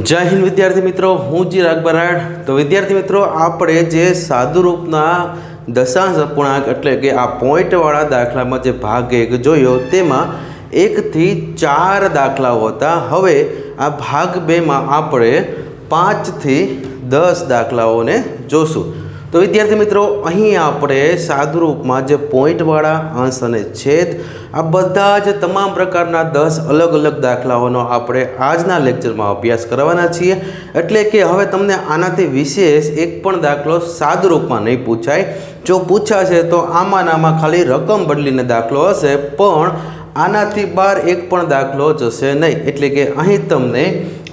जय हिंद विद्यार्थी मित्रों, हूँ चिराग बराड़। तो विद्यार्थी मित्रों, आपणे जे सादुरूपना दशांश अपूर्णांक एटले के आ पॉइंटवाळा दाखलामां जे भाग 1 जोयो तेमां 1 થી 4 दाखलाओ हता। हवे आ भाग 2 मां आपणे 5 થી 10 दाखलाओने जोशुं। तो विद्यार्थी मित्रों, अहीं आपणे सादुरूपमां जे पॉइंटवाळा अंश अने छेद आ बधा ज तमाम प्रकारना 10 अलग अलग दाखलाओनो आपणे आजना लेक्चरमां अभ्यास करवाना छीए। एटले के हवे तमने आनाथी विशेष एक पण दाखलो सादुरूपमां नहीं पूछाय। जो पूछाशे तो आमां खाली रकम बदलीने दाखलो हशे, पण आनाथी बार एक पण दाखलो जशे नहीं। एटले के अहीं तमने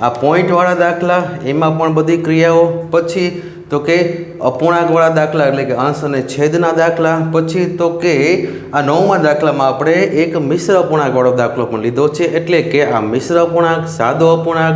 आ पॉइंटवाळा दाखला, एमां पण बधी क्रियाओ, पछी तो के अपूर्णांकवाळा दाखला एटले के अंश अने छेदना दाखला, पछी तो के आ 9मा दाखलामां आपणे एक मिश्र अपूर्णांकवाळो दाखलो पण लीधो छे। एटले के आ मिश्र अपूर्णांक, सादो अपूर्णांक,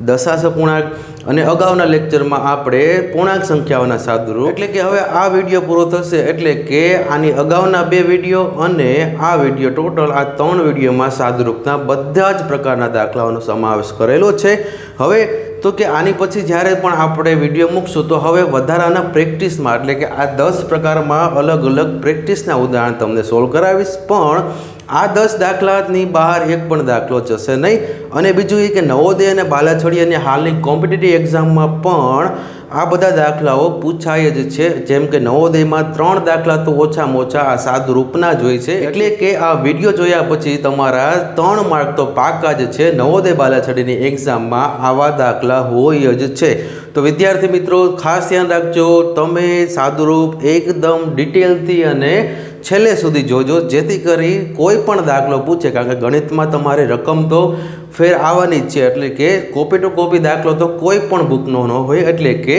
दशांश अपूर्णांक अने अगाउना लेक्चरमां आपणे पूर्णांक संख्याओना सादुरूप एटले के हवे आ विडियो पूरो थशे। एटले के आनी अगाउना 2 विडियो अने आ विडियो टोटल आ 3 विडियोमां सादुरूपना बधा ज प्रकारना दाखलाओनो समावेश करेलो छे। हवे तो कि आनी पछी ज्यारे पण आपणे विडियो मूकशुं तो हवे वधाराना प्रेक्टिसमां एटले के आ 10 प्रकारमां अलग अलग प्रेक्टिसना उदाहरण तमने सोल्व करावीश। पण आ 10 दाखलानी बहार एक पण दाखलो जशे नहीं। अने बीजुं ए के नवोदय अने बालाछड़ी हालनी कॉम्पिटिटिव एक्जाममां पण आ बधा दाखलाओ पूछाय ज छे। जेम के नवोदयमां 3 दाखला तो ओछामां ओछा आ सादुरूपना ज होय छे। एटले के आ विडियो जोया पछी तमारा 3 मार्क तो पाका ज छे। नवोदय बालाछड़ीनी एक्जाममां आवा दाखला होय ज छे। तो विद्यार्थी मित्रों, खास ध्यान राखजो, तमे सादुरूप एकदम डिटेलथी अने छेल्ले सुधी जोजो, जेथी करी कोई पण दाखलो पूछे। कारण के गणितमां तमारे रकम तो फेर आववानी ज छे। एटले के कॉपी टू कॉपी दाखलो तो कोई पण बुकनो न होय। एटले के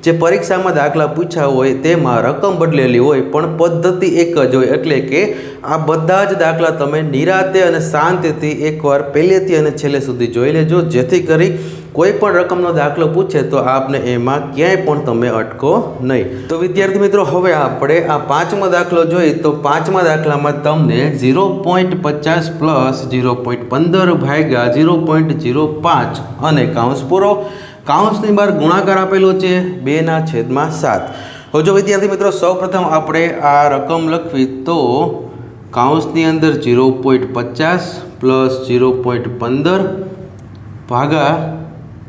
जे परीक्षामां दाखला पूछ्या होय तेमां रकम बदलेली होय पण पद्धति एक ज होय। एटले के आ बधा ज दाखला तमे निराते अने शांतिथी एकवार पहेलेथी अने छेल्ले सुधी जोई लेजो, जेथी करी कोई पण रकमनो दाखलो पूछे तो आपने एमां क्यांय पण तमे अटको नहीं। तो विद्यार्थी मित्रों, हवे आपणे आ 5मो दाखलो जोईए। तो 5मा दाखलामां तमने 0.50 प्लस 0.15 भाग्या 0.05 अने काउंस पूरो, काउंसनी बार गुणाकार आपेलो छे 2/7। हो जो विद्यार्थी मित्रों, सौ प्रथम आपणे आ रकम लखवी तो काउंसनी अंदर 0.50 प्लस 0.15 भागा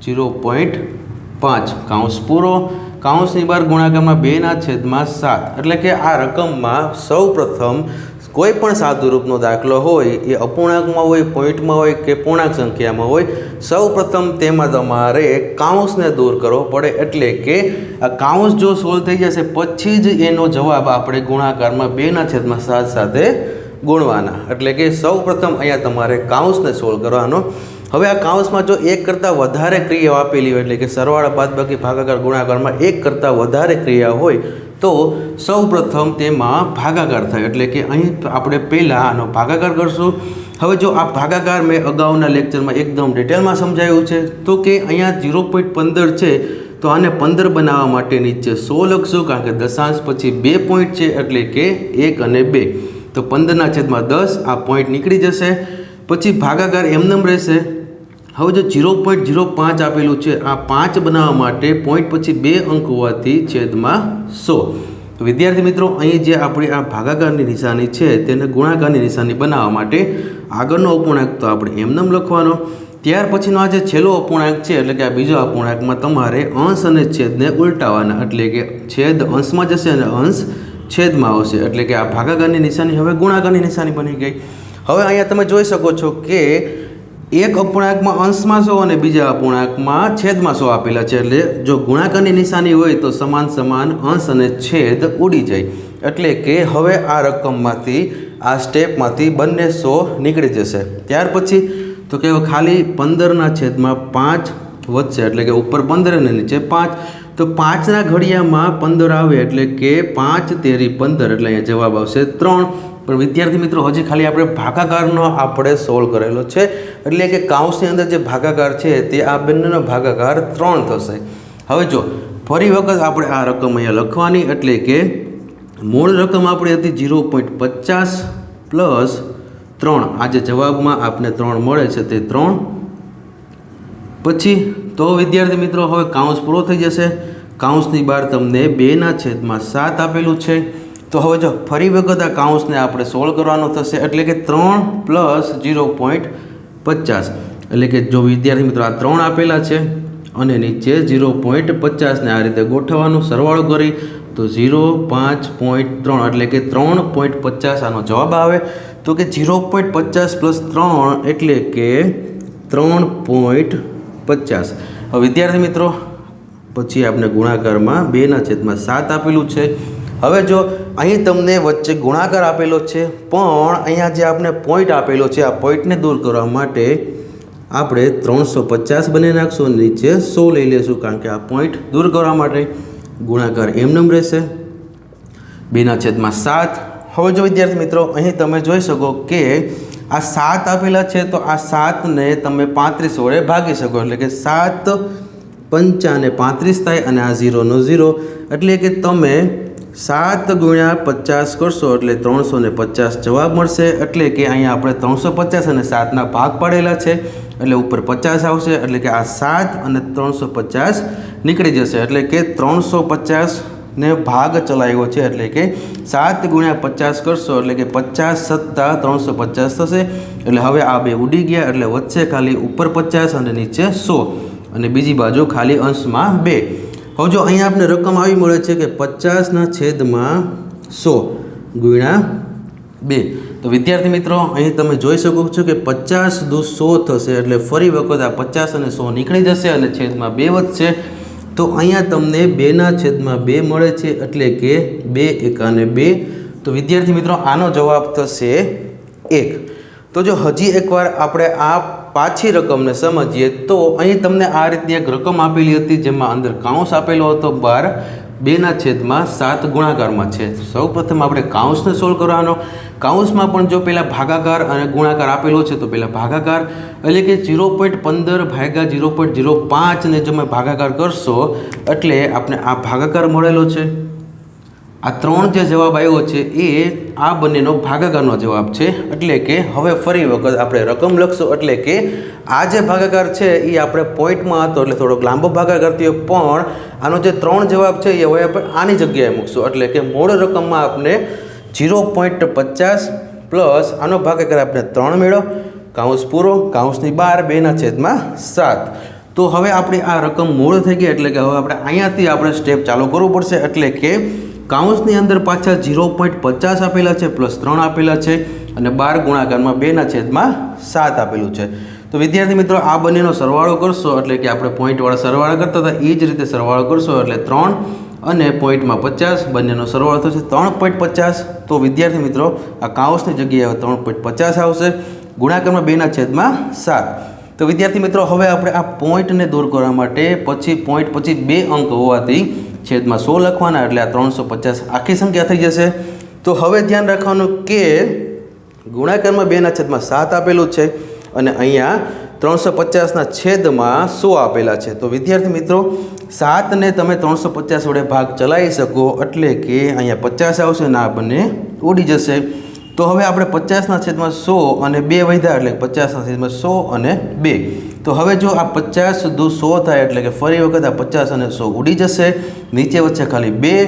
0.5 काउंस पूरो, काउंसनी बार गुणाकारमां 2/7। एटले के आ रकममां सौ प्रथम कोईपण सादुरूपनो दाखलो होय ए अपूर्णांकमां होय, पॉइंटमां होय के पूर्णांक संख्यामां होय, सौ प्रथम तेमां तमारे काउंसने दूर करवो पड़े। एटले के आ काउंस जो सोल्व थई जशे पछी ज एनो जवाब आपणे गुणाकारमां 2/7 साथे गुणवाना। एटले के सौ प्रथम अहींया तमारे काउंसने सोल्व करवानो। हवे आ काउंसमां जो 1 करता वधारे क्रियाओ आपेली होय, एटले के सरवाळा बादबाकी भागाकार गुणाकारमां 1 करता वधारे क्रिया होय तो सौ प्रथम तेमां भागाकार थाय। एटले के अहीं आपणे पहेला आनो भागाकार करशुं। हवे जो आ भागाकार मैं अगाउना लेक्चरमां एकदम डिटेलमां समजाव्युं छे। तो के अहींया 0.15 छे तो आने 15 बनाववा माटे नीचे 100 लखशुं, कारण के दशांश पछी 2 पॉइंट छे एटले के 1 અને 2। तो 15/10 आ पॉइंट निकળી जशे। पछी भागाकार एमनेम रहेशे। हवे जो 0.05 आपेलुं छे आ 5 बनाववा माटे पॉइंट पछी 2 अंक होवाथी छेदमां 100। तो विद्यार्थी मित्रों, अहीं जे आपणी आ भागाकारनी निशानी छे तेने गुणाकारनी निशानी बनाववा माटे आगळनो अपूर्णांक तो आपणे एमनेम लखवानो। त्यार पछीनो आ जे छेल्लो अपूर्णांक छे एटले के आ बीजो अपूर्णांकमां तमारे अंश अने छेदने उलटावाना। एटले के छेद अंशमां जशे अने अंश छेदमां आवशे। एटले के आ भागाकारनी निशानी हवे गुणाकारनी निशानी बनी गई। हवे अहींया તમે જોઈ શકો છો કે एक अपूर्णांकमां अंशमां 100 અને बीजा अपूर्णांकमां छेदमां 100 आपेला छे। एटले जो गुणाकारनी निशानी होय तो समान समान अंश अने छेद उडी जाय। एटले के हवे आ रकममांथी आ स्टेपमांथी बंने 100 નીકળી जशे। त्यार पछी तो के खाली 15/5 વધશે। एटले के ऊपर 15 અને નીચે 5। तो 5 ના ઘડિયામાં 15 આવે એટલે કે 5 તેરી 15 એટલે અહીંયા જવાબ આવશે 3। પણ વિદ્યાર્થી મિત્રો, હજી ખાલી આપણે ભાગાકારનો આપણે સોલ્વ કરેલો છે। એટલે કે કાઉન્સની અંદર જે ભાગાકાર છે તે આ બંનેનો ભાગાકાર 3 થશે। હવે જો ફરી વખત આપણે આ રકમ અહીંયા લખવાની। એટલે કે મૂળ રકમ આપણી હતી 0.50 પ્લસ 3। આ જે જવાબમાં આપણે 3 મળે છે તે 3, પછી તો વિદ્યાર્થી મિત્રો હવે કાઉન્સ પૂરો થઈ જશે. કાઉન્સની બહાર તમને 2/7 આપેલું છે. તો હવે જો ફરી વખત આ કાઉન્સને આપણે સોલ્વ કરવાનો થશે, એટલે કે 3 + 0.50. એટલે કે જો વિદ્યાર્થી મિત્રો આ 3 આપેલા છે અને નીચે 0.50 ને આ રીતે ગોઠવવાનું, સરવાળો કરી તો 0.5.3 એટલે કે 3.50 આનો જવાબ આવે. તો કે 0.50 + 3 એટલે કે 3.50. હવે વિદ્યાર્થી મિત્રો પછી આપણે ગુણાકારમાં 2/7 આપેલું છે. હવે જો અહીં તમને વચ્ચે ગુણાકાર આપેલો છે, પણ અહીંયા જે આપણે પોઈન્ટ આપેલો છે, આ પોઈન્ટને દૂર કરવા માટે આપણે 350 બનાવી નાખશું, નીચે 100 લઈ લેશું, કારણ કે આ પોઈન્ટ દૂર કરવા માટે ગુણાકાર એમનેમ રહેશે 2/7. હવે જો વિદ્યાર્થી મિત્રો અહીં તમે જોઈ શકો કે આ 7 આપેલા છે, તો આ 7ને તમે 35 વડે ભાગી શકો, એટલે કે 7 × 5 = 35 થાય અને આ 0 નો 0, એટલે કે તમે 7 × 50 કરશો એટલે 350 જવાબ મળશે. એટલે કે અહીંયા આપણે 350 અને 7ના ભાગ પાડેલા છે, એટલે ઉપર 50 આવશે, એટલે કે આ 7 અને 350 નીકળી જશે, એટલે કે 350 ને ભાગ ચલાવ્યો છે, એટલે કે 7 × 50 કરશો એટલે કે 50 + 350 થશે. એટલે હવે આ બે ઉડી ગયા, એટલે વચ્ચે ખાલી ઉપર 50 અને નીચે 100 અને બીજી બાજુ ખાલી અંશમાં 2. હવે જો અહીંયા આપણે રકમ આવી મળે છે કે 50/100 × 2. તો વિદ્યાર્થી મિત્રો અહીં તમે જોઈ શકો છો કે 50 દુ 100 થશે, એટલે ફરી વખત આ 50 અને 100 નીકળી જશે અને છેદમાં 2 વધશે. તો અહીંયા તમને 2/2 મળે છે, એટલે કે 2 × 2. તો વિદ્યાર્થી મિત્રો આનો જવાબ થશે 1. તો જો હજી એકવાર આપણે આ પાછી રકમને સમજીએ તો અહીં તમને આ રીતની એક રકમ આપેલી હતી, જેમાં અંદર કાઉન્સ આપેલો હતો, બહાર 2/7 ગુણાકારમાં છે. સૌપ્રથમ આપણે કાઉન્સને સોલ્વ કરવાનો. કાઉન્સમાં પણ જો પહેલાં ભાગાકાર અને ગુણાકાર આપેલો છે, તો પહેલાં ભાગાકાર એટલે કે 0.15 / 0.05 ને જો તમે ભાગાકાર કરશો એટલે આપણે આ ભાગાકાર મળેલો છે. આ 3 જે જવાબ આવ્યો છે એ આ બંનેનો ભાગાકારનો જવાબ છે. એટલે કે હવે ફરી વખત આપણે રકમ લખશું, એટલે કે આ જે ભાગાકાર છે એ આપણે પોઈન્ટમાં હતો એટલે થોડોક લાંબો ભાગાકાર થયો, પણ આનો જે 3 જવાબ છે એ હવે આપણે આની જગ્યાએ મૂકશું, એટલે કે મૂળ રકમમાં આપણે 0.50 પ્લસ આનો ભાગાકાર આપણે 3 મેળવો, કાઉન્સ પૂરો, કાઉન્સની બહાર 2/7. તો હવે આપણી આ રકમ મૂળ થઈ ગઈ, એટલે કે હવે આપણે અહીંયાથી આપણે સ્ટેપ ચાલુ કરવું પડશે. એટલે કે કાઉન્સની અંદર પાછા 0.50 આપેલા છે, +3 આપેલા છે અને 12 ગુણાકારમાં 2/7 આપેલું છે. તો વિદ્યાર્થી મિત્રો આ બંનેનો સરવાળો કરશો, એટલે કે આપણે પોઈન્ટવાળા સરવાળા કરતા હતા એ જ રીતે સરવાળો કરશો, એટલે 3 અને પોઈન્ટમાં 50 બંનેનો સરવાળો થશે 3.50. તો વિદ્યાર્થી મિત્રો આ કાઉન્સની જગ્યાએ 3.50 આવશે, ગુણાકારમાં 2/7. તો વિદ્યાર્થી મિત્રો હવે આપણે આ પોઈન્ટને દૂર કરવા માટે પછી પોઈન્ટ પછી 2 અંક હોવાથી છેદમાં 100 લખવાના, એટલે આ 350 આખી સંખ્યા થઈ જશે. તો હવે ધ્યાન રાખવાનું કે ગુણાકારમાં 2/7 આપેલું છે અને અહીંયા 350ના છેદમાં 100 આપેલા છે. તો વિદ્યાર્થી મિત્રો 7ને તમે 350 વડે ભાગ ચલાવી શકો, એટલે કે અહીંયા 50 આવશે અને આ બંને ઉડી જશે. તો હવે આપણે 50ના છેદમાં 100 અને 2 વધ્યા, એટલે 50ના છેદમાં 100 અને 2. તો હવે જો આ 50 દુ 100 થાય, એટલે કે ફરી વખત આ 50 અને 100 ઉડી જશે, નીચે વચ્ચે ખાલી 2,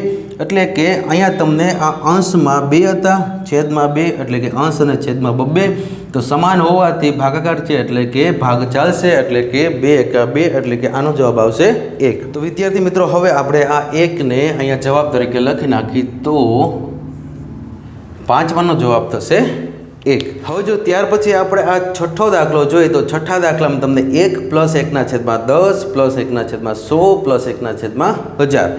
એટલે કે અહીંયા તમને આ અંશમાં 2 હતા, છેદમાં 2, એટલે કે અંશ અને છેદમાં 2 તો સમાન હોવાથી ભાગાકાર છે, એટલે કે ભાગ ચાલશે, એટલે કે 2 × 2, એટલે કે આનો જવાબ આવશે 1. તો વિદ્યાર્થી મિત્રો હવે આપણે આ 1ને અહીંયા જવાબ તરીકે લખી નાખી, તો 5નો જવાબ થશે 1. હવે જો ત્યાર પછી આપણે આ છઠ્ઠો દાખલો જોઈએ, તો છઠ્ઠા દાખલામાં તમને 1 + 1/10 + 1/100 + 1/1000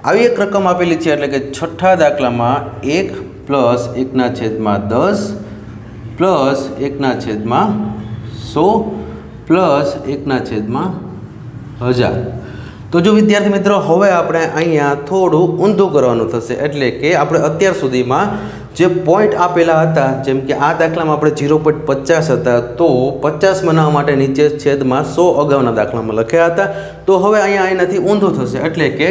આવી એક રકમ આપેલી છે. એટલે કે છઠ્ઠા દાખલામાં 1 + 1/10 + 1/100 + 1/1000. તો જો વિદ્યાર્થી મિત્રો હવે આપણે અહીંયા થોડું ઊંધું કરવાનું થશે, એટલે કે આપણે અત્યાર સુધીમાં જે પોઈન્ટ આપેલા હતા, જેમ કે આ દાખલામાં આપણે 0.50 હતા, તો 50 બનાવવા માટે નીચે છેદમાં 100 અગાઉના દાખલામાં લખ્યા હતા. તો હવે અહીંયા એનાથી ઊંધું થશે, એટલે કે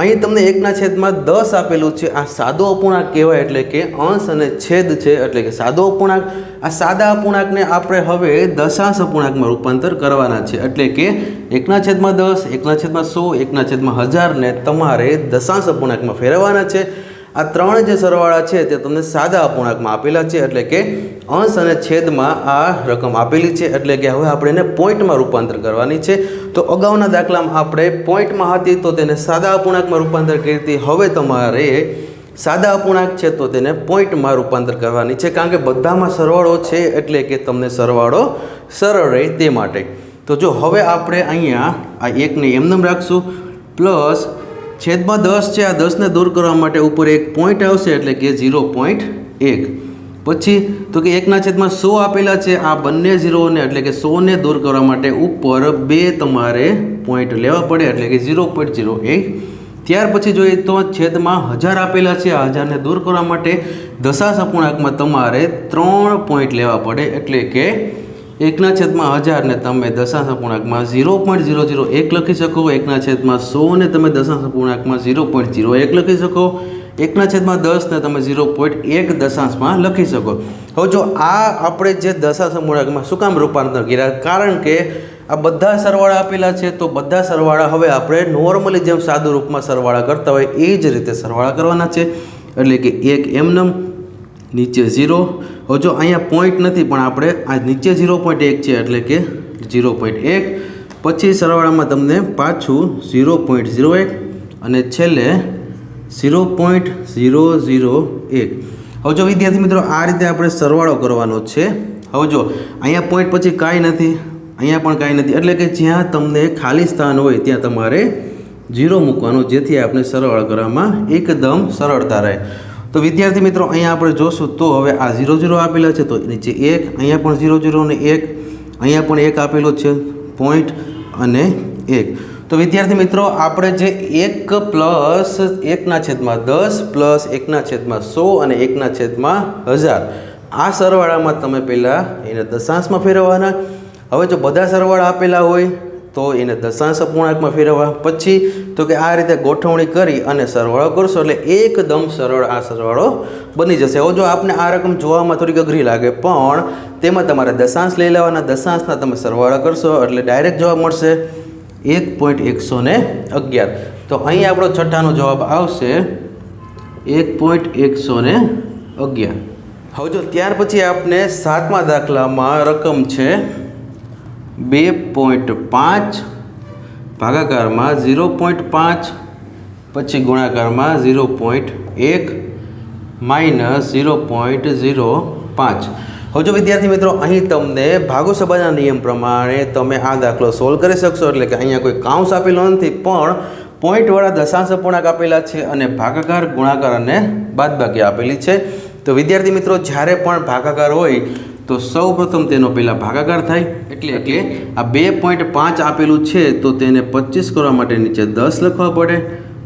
અહીં તમને 1/10 આપેલું છે, આ સાદો અપૂર્ણાંક કહેવાય, એટલે કે અંશ અને છેદ છે, એટલે કે સાદો અપૂર્ણાંક. આ સાદા અપૂર્ણાંકને આપણે હવે દશાંશ અપૂર્ણાંકમાં રૂપાંતર કરવાના છે, એટલે કે 1/10, 1/100, 1/1000 ને તમારે દશાંશ અપૂર્ણાંકમાં ફેરવવાના છે. આ ત્રણ જે સરવાળા છે તે તમને સાદા અપૂર્ણાંકમાં આપેલા છે, એટલે કે અંશ અને છેદમાં આ રકમ આપેલી છે, એટલે કે હવે આપણે એને પોઈન્ટમાં રૂપાંતર કરવાની છે. તો અગાઉના દાખલામાં આપણે પોઈન્ટમાં હતી તો તેને સાદા અપૂર્ણાંકમાં રૂપાંતર કરી હતી. હવે તમારે સાદા અપૂર્ણાંક છે તો તેને પોઈન્ટમાં રૂપાંતર કરવાની છે, કારણ કે બધામાં સરવાળો છે, એટલે કે તમને સરવાળો સરળ રહે તે માટે. તો જો હવે આપણે અહીંયા આ એકને એમનેમ રાખશું, પ્લસ છેદમાં 10 છે, આ 10ને દૂર કરવા માટે ઉપર એક પોઈન્ટ આવશે, એટલે કે 0.1. પછી તો કે 1/100 આપેલા છે, આ બંને ઝીરોને એટલે કે 100ને દૂર કરવા માટે ઉપર 2 તમારે પોઈન્ટ લેવા પડે, એટલે કે 0.01. ત્યાર પછી જોઈએ તો છેદમાં 1000 આપેલા છે, આ 1000ને દૂર કરવા માટે દશાંશ અપૂર્ણાંકમાં તમારે 3 પોઈન્ટ લેવા પડે, એટલે કે 1/1000 ને તમે દશાંશ અપૂર્ણાંકમાં 0.001 લખી શકો, 1/100 ને તમે દશાંશ અપૂર્ણાંકમાં 0.01 લખી શકો, 1/10 ને તમે 0.1 દશાંશમાં લખી શકો. હવે જો આ આપણે જે દશાંશ અપૂર્ણાંકમાં શું કામ રૂપાંતર કર્યા, કારણ કે આ બધા સરવાળા આપેલા છે, તો બધા સરવાળા હવે આપણે નોર્મલી જેમ સાદું રૂપમાં સરવાળા કરતા હોય એ જ રીતે સરવાળા કરવાના છે, એટલે કે એક એમનેમ નીચે 0. હવે જો અહીંયા પોઈન્ટ નથી પણ આપણે આ નીચે 0.1 છે, એટલે કે 0.1. પછી સરવાળામાં તમને પાછું 0.01 અને છેલ્લે 0.001. હવે જો વિદ્યાર્થી મિત્રો આ રીતે આપણે સરવાળો કરવાનો છે. હવે જો અહીંયા પોઈન્ટ પછી કાંઈ નથી, અહીંયા પણ કાંઈ નથી, એટલે કે જ્યાં તમને ખાલી સ્થાન હોય ત્યાં તમારે 0 મૂકવાનું, જેથી આપણે સરવાળો કરવામાં એકદમ સરળતા રહે. તો વિદ્યાર્થી મિત્રો અહીંયા આપણે જોશું તો હવે આ 0 0 આપેલા છે, તો નીચે 1, અહીંયા પણ 0 0 ને 1, અહીંયા પણ 1 આપેલો છે પોઈન્ટ અને 1. તો વિદ્યાર્થી મિત્રો આપણે જે 1 પ્લસ 1/10 પ્લસ 1/100 અને 1/1000 આ સરવાળામાં તમે પહેલાં એને દશાંશમાં ફેરવવાના. હવે જો બધા સરવાળા આપેલા હોય તો એને દશાંશ અપૂર્ણાંકમાં ફેરવવા. પછી તો કે આ રીતે ગોઠવણી કરી અને સરવાળો કરશો એટલે એકદમ સરળ આ સરવાળો બની જશે. હવે જો આપને આ રકમ જોવામાં થોડીક અઘરી લાગે, પણ તેમાં તમારે દશાંશ લઈ લેવાના, દશાંશના તમે સરવાળા કરશો એટલે ડાયરેક્ટ જવાબ મળશે 1.111. તો અહીં આપણો છઠ્ઠાનો જવાબ આવશે 1.111. હવે જો ત્યાર પછી આપણે 7મા દાખલામાં રકમ છે 2.5 ભાગાકારમાં 0.5 પછી ગુણાકારમાં 0.1 માઇનસ 0.05. હવે જો વિદ્યાર્થી મિત્રો અહીં તમને ભાગો સભાના નિયમ પ્રમાણે તમે આ દાખલો સોલ્વ કરી શકશો, એટલે કે અહીંયા કોઈ કાઉન્સ આપેલો નથી, પણ પોઈન્ટવાળા દશાંશ અપૂર્ણાંક આપેલા છે અને ભાગાકાર, ગુણાકાર અને બાદબાકી આપેલી છે. તો વિદ્યાર્થી મિત્રો જ્યારે પણ ભાગાકાર હોય તો સૌ પ્રથમ તેનો પહેલાં ભાગાકાર થાય, એટલે કે આ 2.5 આપેલું છે તો તેને 25 કરવા માટે નીચે 10 લખવા પડે,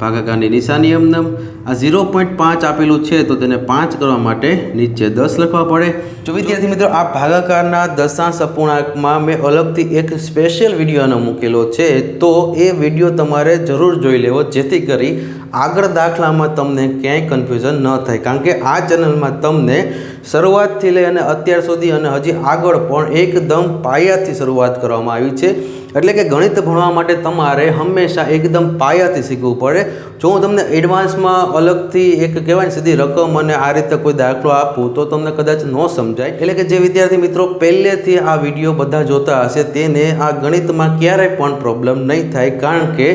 ભાગાકારની નિશાની એમનેમ. આ 0.5 આપેલું છે તો તેને 5 કરવા માટે નીચે 10 લખવા પડે. જો વિદ્યાર્થી મિત્રો આ ભાગાકારના દશાંશ અપૂર્ણાંકમાં મેં અલગથી એક સ્પેશિયલ વિડીયોનો મૂકેલો છે, તો એ વિડીયો તમારે જરૂર જોઈ લેવો, જેથી કરી આગળ દાખલામાં તમને ક્યાંય કન્ફ્યુઝન ન થાય. કારણ કે આ ચેનલમાં તમને શરૂઆતથી લઈ અને અત્યાર સુધી અને હજી આગળ પણ એકદમ પાયાથી શરૂઆત કરવામાં આવી છે. એટલે કે ગણિત ભણવા માટે તમારે હંમેશા એકદમ પાયાથી શીખવું પડે. જો હું તમને એડવાન્સમાં અલગથી એક કહેવાય સીધી રકમ અને આ રીતે કોઈ દાખલો આપું તો તમને કદાચ ન સમજાય. એટલે કે જે વિદ્યાર્થી મિત્રો પહેલેથી આ વિડીયો બધા જોતા હશે તેને આ ગણિતમાં ક્યારેય પણ પ્રોબ્લેમ નહીં થાય. કારણ કે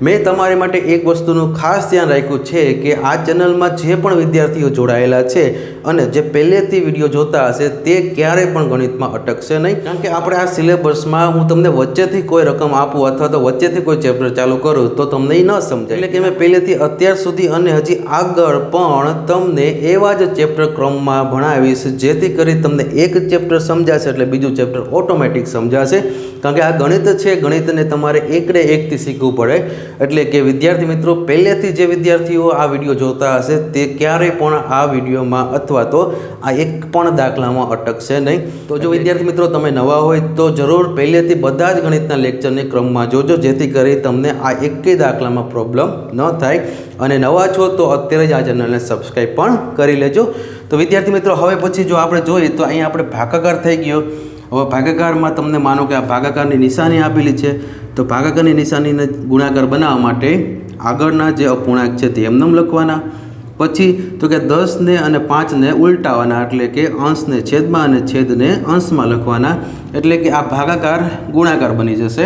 મેં તમારી માટે એક વસ્તુનું ખાસ ધ્યાન રાખ્યું છે કે આ ચેનલમાં જે પણ વિદ્યાર્થીઓ જોડાયેલા છે અને જે પહેલેથી વિડીયો જોતા હશે તે ક્યારેય પણ ગણિતમાં અટકશે નહીં. કારણ કે આપણે આ સિલેબસમાં હું તમને વચ્ચેથી કોઈ રકમ આપું અથવા તો વચ્ચેથી કોઈ ચેપ્ટર ચાલુ કરું તો તમને એ ન સમજાય. એટલે કે મેં પહેલેથી અત્યાર સુધી અને હજી આગળ પણ તમને એવા જ ચેપ્ટર ક્રમમાં ભણાવીશ, જેથી કરી તમને એક ચેપ્ટર સમજાશે એટલે બીજું ચેપ્ટર ઓટોમેટિક સમજાશે. કારણ કે આ ગણિત છે, ગણિતને તમારે એકડે એકથી શીખવું પડે. એટલે કે વિદ્યાર્થી મિત્રો પહેલેથી જે વિદ્યાર્થીઓ આ વિડીયો જોતા હશે તે ક્યારેય પણ આ વિડીયોમાં અથવા તો આ એક પણ દાખલામાં અટકશે નહીં. તો જો વિદ્યાર્થી મિત્રો તમે નવા હોય તો જરૂર પહેલેથી બધા જ ગણિતના લેક્ચરને ક્રમમાં જોજો, જેથી કરી તમને આ એકેય દાખલામાં પ્રોબ્લેમ ન થાય. અને નવા છો તો અત્યારે જ આ ચેનલને સબસ્ક્રાઈબ પણ કરી લેજો. તો વિદ્યાર્થી મિત્રો હવે પછી જો આપણે જોઈએ તો અહીંયા આપણે ભાગાકાર થઈ ગયો. હવે ભાગાકારમાં તમને માનો કે આ ભાગાકારની નિશાની આપેલી છે, તો ભાગાકારની નિશાનીને ગુણાકાર બનાવવા માટે આગળના જે અપૂર્ણાંક છે તે એમનેમ લખવાના. પછી તો કે 10ને અને 5ને ઉલટાવાના, એટલે કે અંશને છેદમાં અને છેદને અંશમાં લખવાના, એટલે કે આ ભાગાકાર ગુણાકાર બની જશે.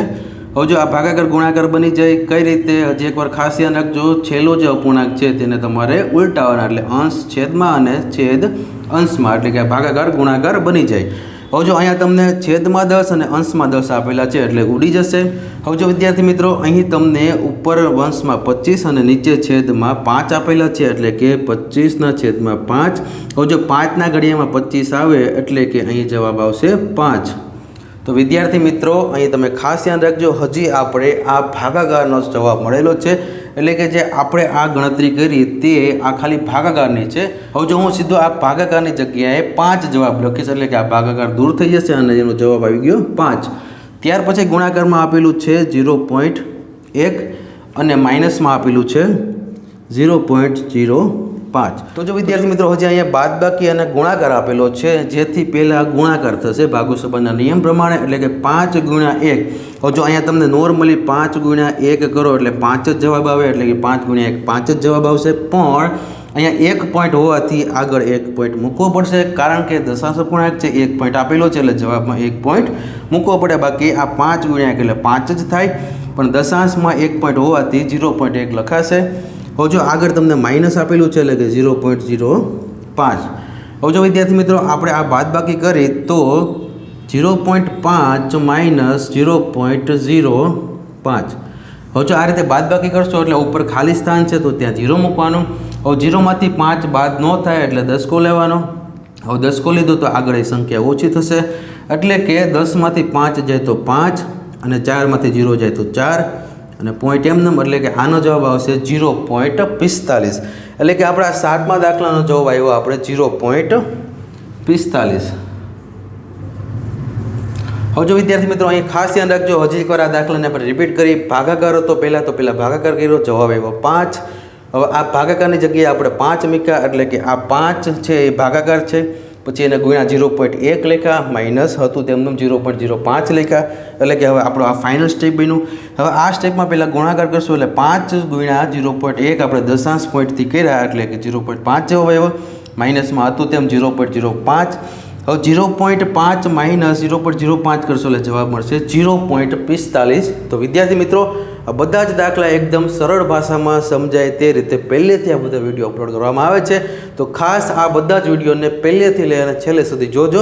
હવે જો આ ભાગાકાર ગુણાકાર બની જાય કઈ રીતે, હજી એકવાર ખાસ ધ્યાન રાખજો, છેલ્લો જે અપૂર્ણાંક છે તેને તમારે ઉલટાવાના, એટલે અંશ છેદમાં અને છેદ અંશમાં, એટલે કે આ ભાગાકાર ગુણાકાર બની જાય. હવે જો અહીંયા તમને છેદમાં 10 અને અંશમાં 10 આપેલા છે એટલે ઉડી જશે. હવે જો વિદ્યાર્થી મિત્રો અહીં તમને ઉપર અંશમાં 25 અને નીચે છેદમાં 5 આપેલા છે, એટલે કે 25/5. હવે જો 5ના ઘડિયામાં 25 આવે એટલે કે અહીં જવાબ આવશે 5. તો વિદ્યાર્થી મિત્રો અહીં તમે ખાસ ધ્યાન રાખજો, હજી આપણે આ ભાગાકારનો જવાબ મળેલો છે, એટલે કે જે આપણે આ ગણતરી કરી તે આ ખાલી ભાગાકારની છે. હવે જો હું સીધો આ ભાગાકારની જગ્યાએ 5 જવાબ લખીશ, એટલે કે આ ભાગાકાર દૂર થઈ જશે અને એનો જવાબ આવી ગયો 5. ત્યાર પછી ગુણાકારમાં આપેલું છે 0.1 અને માઇનસમાં આપેલું છે 0.05. તો જો વિદ્યાર્થી મિત્રો હજી અહીંયા બાદબાકી અને ગુણાકાર આપેલો છે, જેથી પહેલાં ગુણાકાર થશે ભાગુ સંબંધના નિયમ પ્રમાણે, એટલે કે 5 × 1. હવે જો અહીંયા તમને નોર્મલી 5 × 1 કરો એટલે 5 જ જવાબ આવે, એટલે કે 5 × 1 5 જ જવાબ આવશે. પણ અહીંયા 1 પોઈન્ટ હોવાથી આગળ 1 પોઈન્ટ મૂકવો પડશે, કારણ કે દશાંશ અપૂર્ણાંક છે, 1 પોઈન્ટ આપેલો છે એટલે જવાબમાં 1 પોઈન્ટ મૂકવો પડે. બાકી આ 5 × 1 એટલે 5 જ થાય, પણ દશાંશમાં 1 પોઈન્ટ હોવાથી 0.1 લખાશે. હવે જો આગળ તમને માઇનસ આપેલું છે, એટલે કે 0.05. હવે જો વિદ્યાર્થી મિત્રો આપણે આ બાદબાકી કરી તો 0.5 માઇનસ 0.05. હવે જો આ રીતે બાદબાકી કરશો એટલે ઉપર ખાલી સ્થાન છે તો ત્યાં 0 મૂકવાનું. હવે 0માંથી 5 બાદ ન થાય એટલે 10 લેવાનો. હવે 10 લીધો તો આગળ એ સંખ્યા ઓછી થશે, એટલે કે 10માંથી 5 જાય તો 5 અને 4માંથી 0 જાય તો 4 અને પોઈન્ટ એમનેમ, એટલે કે આનો જવાબ આવશે 0.45. એટલે કે આપણા 7મા દાખલાનો જવાબ આવ્યો આપણે 0.45. હવે જો વિદ્યાર્થી મિત્રો અહીં ખાસ ધ્યાન રાખજો, હજી એકવાર આ દાખલાને આપણે રિપીટ કરી. ભાગાકાર હતો પહેલાં ભાગાકાર કર્યો, જવાબ આવ્યો 5. હવે આ ભાગાકારની જગ્યાએ આપણે 5 મૂક્યા, એટલે કે આ 5 છે એ ભાગાકાર છે. પછી એને ગુણ્યા 0.1 લખ્યા, માઇનસ હતું તેમનું 0.05 લખ્યા, એટલે કે હવે આપણો આ ફાઇનલ સ્ટેપ બન્યું. હવે આ સ્ટેપમાં પહેલાં ગુણાકાર કરશું, એટલે 5 × 0.1 આપણે દશાંશ પોઈન્ટથી કર્યા, એટલે કે 0.5 જવાબ આવ્યો. માઇનસમાં હતું તેમ 0.05. હવે 0.5 માઇનસ 0.05 કરશો એટલે જવાબ મળશે 0.45. તો વિદ્યાર્થી મિત્રો આ બધા જ દાખલા એકદમ સરળ ભાષામાં સમજાય તે રીતે પહેલેથી આ બધા વિડીયો અપલોડ કરવામાં આવે છે. તો ખાસ આ બધા જ વિડીયોને પહેલેથી લઈ અને છેલ્લે સુધી જોજો,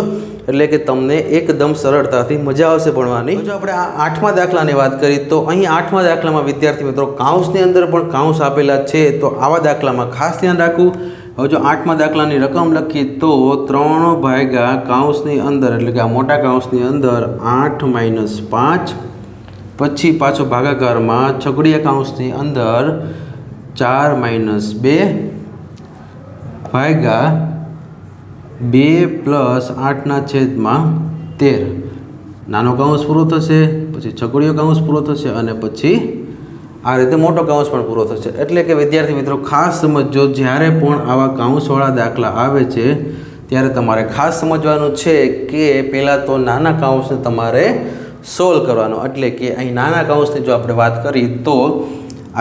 એટલે કે તમને એકદમ સરળતાથી મજા આવશે ભણવાની. જો આપણે આ 8મા દાખલાની વાત કરી તો અહીં 8મા દાખલામાં વિદ્યાર્થી મિત્રો કાઉન્સની અંદર પણ કાઉન્સ આપેલા છે, તો આવા દાખલામાં ખાસ ધ્યાન રાખવું. હવે જો 8મા દાખલાની રકમ લખીએ તો 3 ભાગ્યા કાઉન્સની અંદર, એટલે કે આ મોટા કાઉન્સની અંદર 8 - 5, પછી પાછો ભાગાકારમાં છગડીયા કાઉન્સની અંદર 4 - 2 ભાગ્યા 2 + 8/13. નાનો કાઉન્સ પૂરો થશે, પછી છગડીયો કાઉન્સ પૂરો થશે અને પછી આ રીતે મોટો કાઉન્સ પણ પૂરો થશે. એટલે કે વિદ્યાર્થી મિત્રો ખાસ સમજો, જ્યારે પણ આવા કાઉન્સવાળા દાખલા આવે છે ત્યારે તમારે ખાસ સમજવાનું છે કે પહેલાં તો નાના કાઉન્સને તમારે સોલ્વ કરવાનો. એટલે કે અહીં નાના કાઉન્સની જો આપણે વાત કરી તો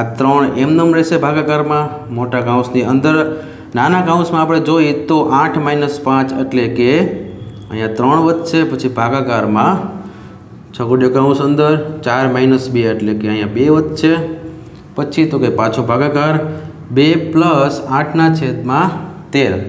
આ 3 એમનેમ રહેશે ભાગાકારમાં, મોટા કાઉન્સની અંદર. નાના કાઉન્સમાં આપણે જોઈએ તો 8 - 5, એટલે કે અહીંયા 3 વધશે, પછી ભાગાકારમાં છગડીયો કાઉન્સ અંદર 4 - 2, એટલે કે અહીંયા 2 વધશે. પછી તો કે પાછો ભાગાકાર 2 + 8/13.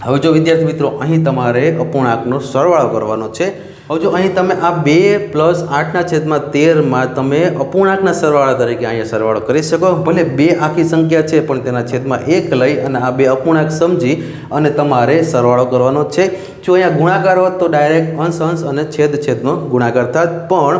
હવે જો વિદ્યાર્થી મિત્રો અહીં તમારે અપૂર્ણાંકનો સરવાળો કરવાનો છે. હવે જો અહીં તમે આ 2 + 8/13માં તમે અપૂર્ણાંકના સરવાળા તરીકે અહીંયા સરવાળો કરી શકો. ભલે 2 આખી સંખ્યા છે પણ તેના છેદમાં 1 લઈ અને આ 2 અપૂર્ણાંક સમજી અને તમારે સરવાળો કરવાનો છે. જો અહીંયા ગુણાકાર હોત તો ડાયરેક્ટ અંશ અને છેદનો ગુણાકાર થાત, પણ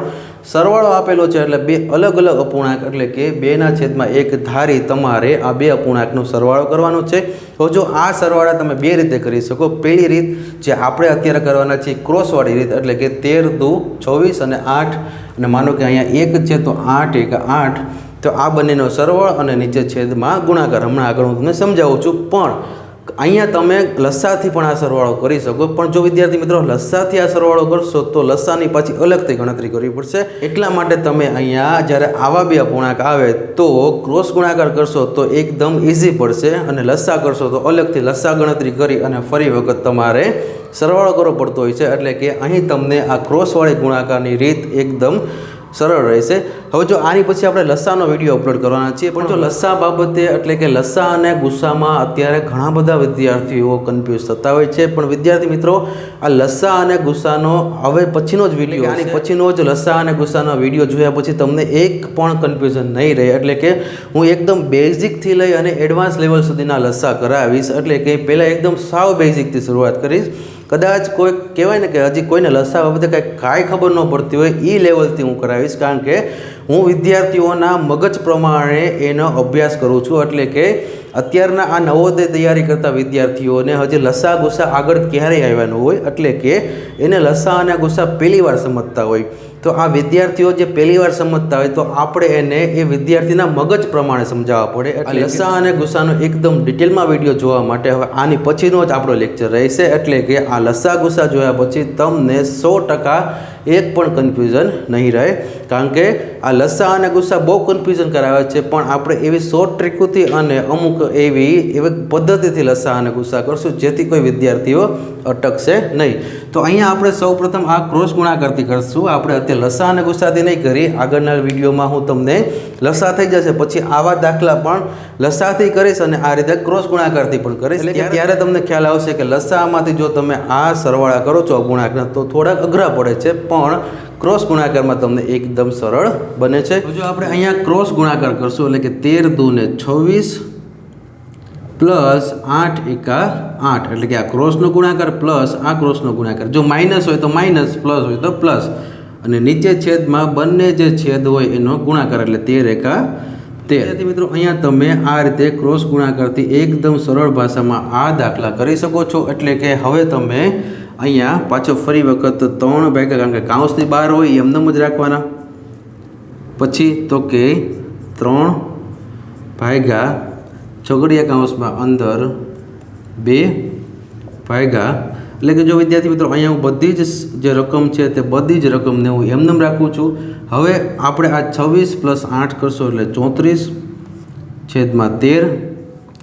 સરવાળો આપેલો છે એટલે બે અલગ અલગ અપૂર્ણાંક એટલે કે 2/1 ધારી તમારે આ બે અપૂર્ણાંકનો સરવાળો કરવાનો છે. તો જો આ સરવાળા તમે બે રીતે કરી શકો. પહેલી રીત જે આપણે અત્યારે કરવાના છીએ ક્રોસવાળી રીત એટલે કે 13 દુ 24 અને 8 અને માનો કે અહીંયા 1 છે તો 8 1 8. તો આ બંનેનો સરવાળો અને નીચે છેદમાં ગુણાકાર. હમણાં આગળ હું તમને સમજાવું છું. પણ અહીંયા તમે લસાથી પણ આ સરવાળો કરી શકો. પણ જો વિદ્યાર્થી મિત્રો લસાથી આ સરવાળો કરશો તો લસાની પાછી અલગથી ગણતરી કરવી પડશે. એટલા માટે તમે અહીંયા જ્યારે આવા બે અપૂર્ણાંક આવે તો ક્રોસ ગુણાકાર કરશો તો એકદમ ઇઝી પડશે અને લસા કરશો તો અલગથી લસા ગણતરી કરી અને ફરી વખત તમારે સરવાળો કરવો પડતો હોય છે. એટલે કે અહીં તમને આ ક્રોસવાળી ગુણાકારની રીત એકદમ સરળ રહેશે. હવે જો આની પછી આપણે લસાનો વિડીયો અપલોડ કરવાના છીએ. પણ જો લસા બાબતે એટલે કે લસા અને ગુસ્સામાં અત્યારે ઘણા બધા વિદ્યાર્થીઓ કન્ફ્યુઝ થતા હોય છે. પણ વિદ્યાર્થી મિત્રો આ લસા અને ગુસ્સાનો હવે પછીનો જ વિડીયો આની પછીનો જ લસા અને ગુસ્સાનો વિડીયો જોયા પછી તમને એક પણ કન્ફ્યુઝન નહીં રહે. એટલે કે હું એકદમ બેઝિકથી લઈ અને એડવાન્સ લેવલ સુધીના લસા કરાવીશ. એટલે કે પહેલાં એકદમ સાવ બેઝિકથી શરૂઆત કરીશ. કદાચ કોઈ કહેવાય ને કે હજી કોઈને લસા બાબતે કાંઈ ખબર ન પડતી હોય એ લેવલથી હું કરાવીશ. કારણ કે હું વિદ્યાર્થીઓના મગજ પ્રમાણે એનો અભ્યાસ કરું છું. એટલે કે અત્યારના આ નવોદય તૈયારી કરતા વિદ્યાર્થીઓને હજી લસા ગુસ્સા આગળ ક્યારેય આવ્યા ન હોય. એટલે કે એને લસા અને ગુસ્સા પહેલી વાર સમજતા હોય. તો આ વિદ્યાર્થીઓ જે પહેલી વાર સમજતા હોય તો આપણે એને એ વિદ્યાર્થીના મગજ પ્રમાણે સમજાવવા પડે. એટલે લસા અને ગુસ્સાનો એકદમ ડિટેલમાં વિડીયો જોવા માટે હવે આની પછીનો જ આપણો લેક્ચર રહેશે. એટલે કે આ લસા ગુસ્સા જોયા પછી તમને 100% એક પણ કન્ફ્યુઝન નહીં રહે. કારણ કે આ લસા અને ગુસ્સા બહુ કન્ફ્યુઝન કરાવે છે. પણ આપણે એવી શોર્ટ ટ્રીકોથી અને અમુક એવી પદ્ધતિથી લસા અને ગુસ્સા કરશું જેથી કોઈ વિદ્યાર્થીઓ અટકશે નહીં. તો અહીંયા આપણે સૌપ્રથમ આ ક્રોસ ગુણાકારથી કરશું. આપણે અત્યારે લસા અને ગુસ્સાથી નહીં કરી. આગળના વિડીયોમાં હું તમને લસા થઈ જશે પછી આવા દાખલા પણ લસાથી કરીશ અને આ રીતે ક્રોસ ગુણાકારથી પણ કરીશ. એટલે ત્યારે તમને ખ્યાલ આવશે કે લસામાંથી જો તમે આ સરવાળા કરો છો ગુણાકારના તો થોડાક અઘરા પડે છે. પણ ક્રોસ ગુણાકારમાં તમને એકદમ સરળ બને છે. જો આપણે અહીંયા ક્રોસ ગુણાકાર કરશું એટલે કે 13 દુ 26 પ્લસ 8 એકા 8 એટલે કે આ ક્રોસનો ગુણાકાર પ્લસ આ ક્રોસનો ગુણાકાર. જો માઇનસ હોય તો માઇનસ, પ્લસ હોય તો પ્લસ અને નીચે છેદમાં બંને જે છેદ હોય એનો ગુણાકાર એટલે 13 એકા 13. મિત્રો અહીંયા તમે આ રીતે ક્રોસ ગુણાકારથી એકદમ સરળ ભાષામાં આ દાખલા કરી શકો છો. એટલે કે હવે તમે અહીંયા પાછો ફરી વખત 3 ભાગ્યા કારણ કે કાઉન્સની બહાર હોય એમને જ રાખવાના. પછી તો કે 3 ભાગ્યા છગડીયા કાઉન્સમાં અંદર 2 ભાગ્યા એટલે કે જો વિદ્યાર્થી મિત્રો અહીંયા હું બધી જ જે રકમ છે તે બધી જ રકમને હું એમને રાખું છું. હવે આપણે આ 26 પ્લસ 8 કરશો એટલે 34 છેદમાં 13.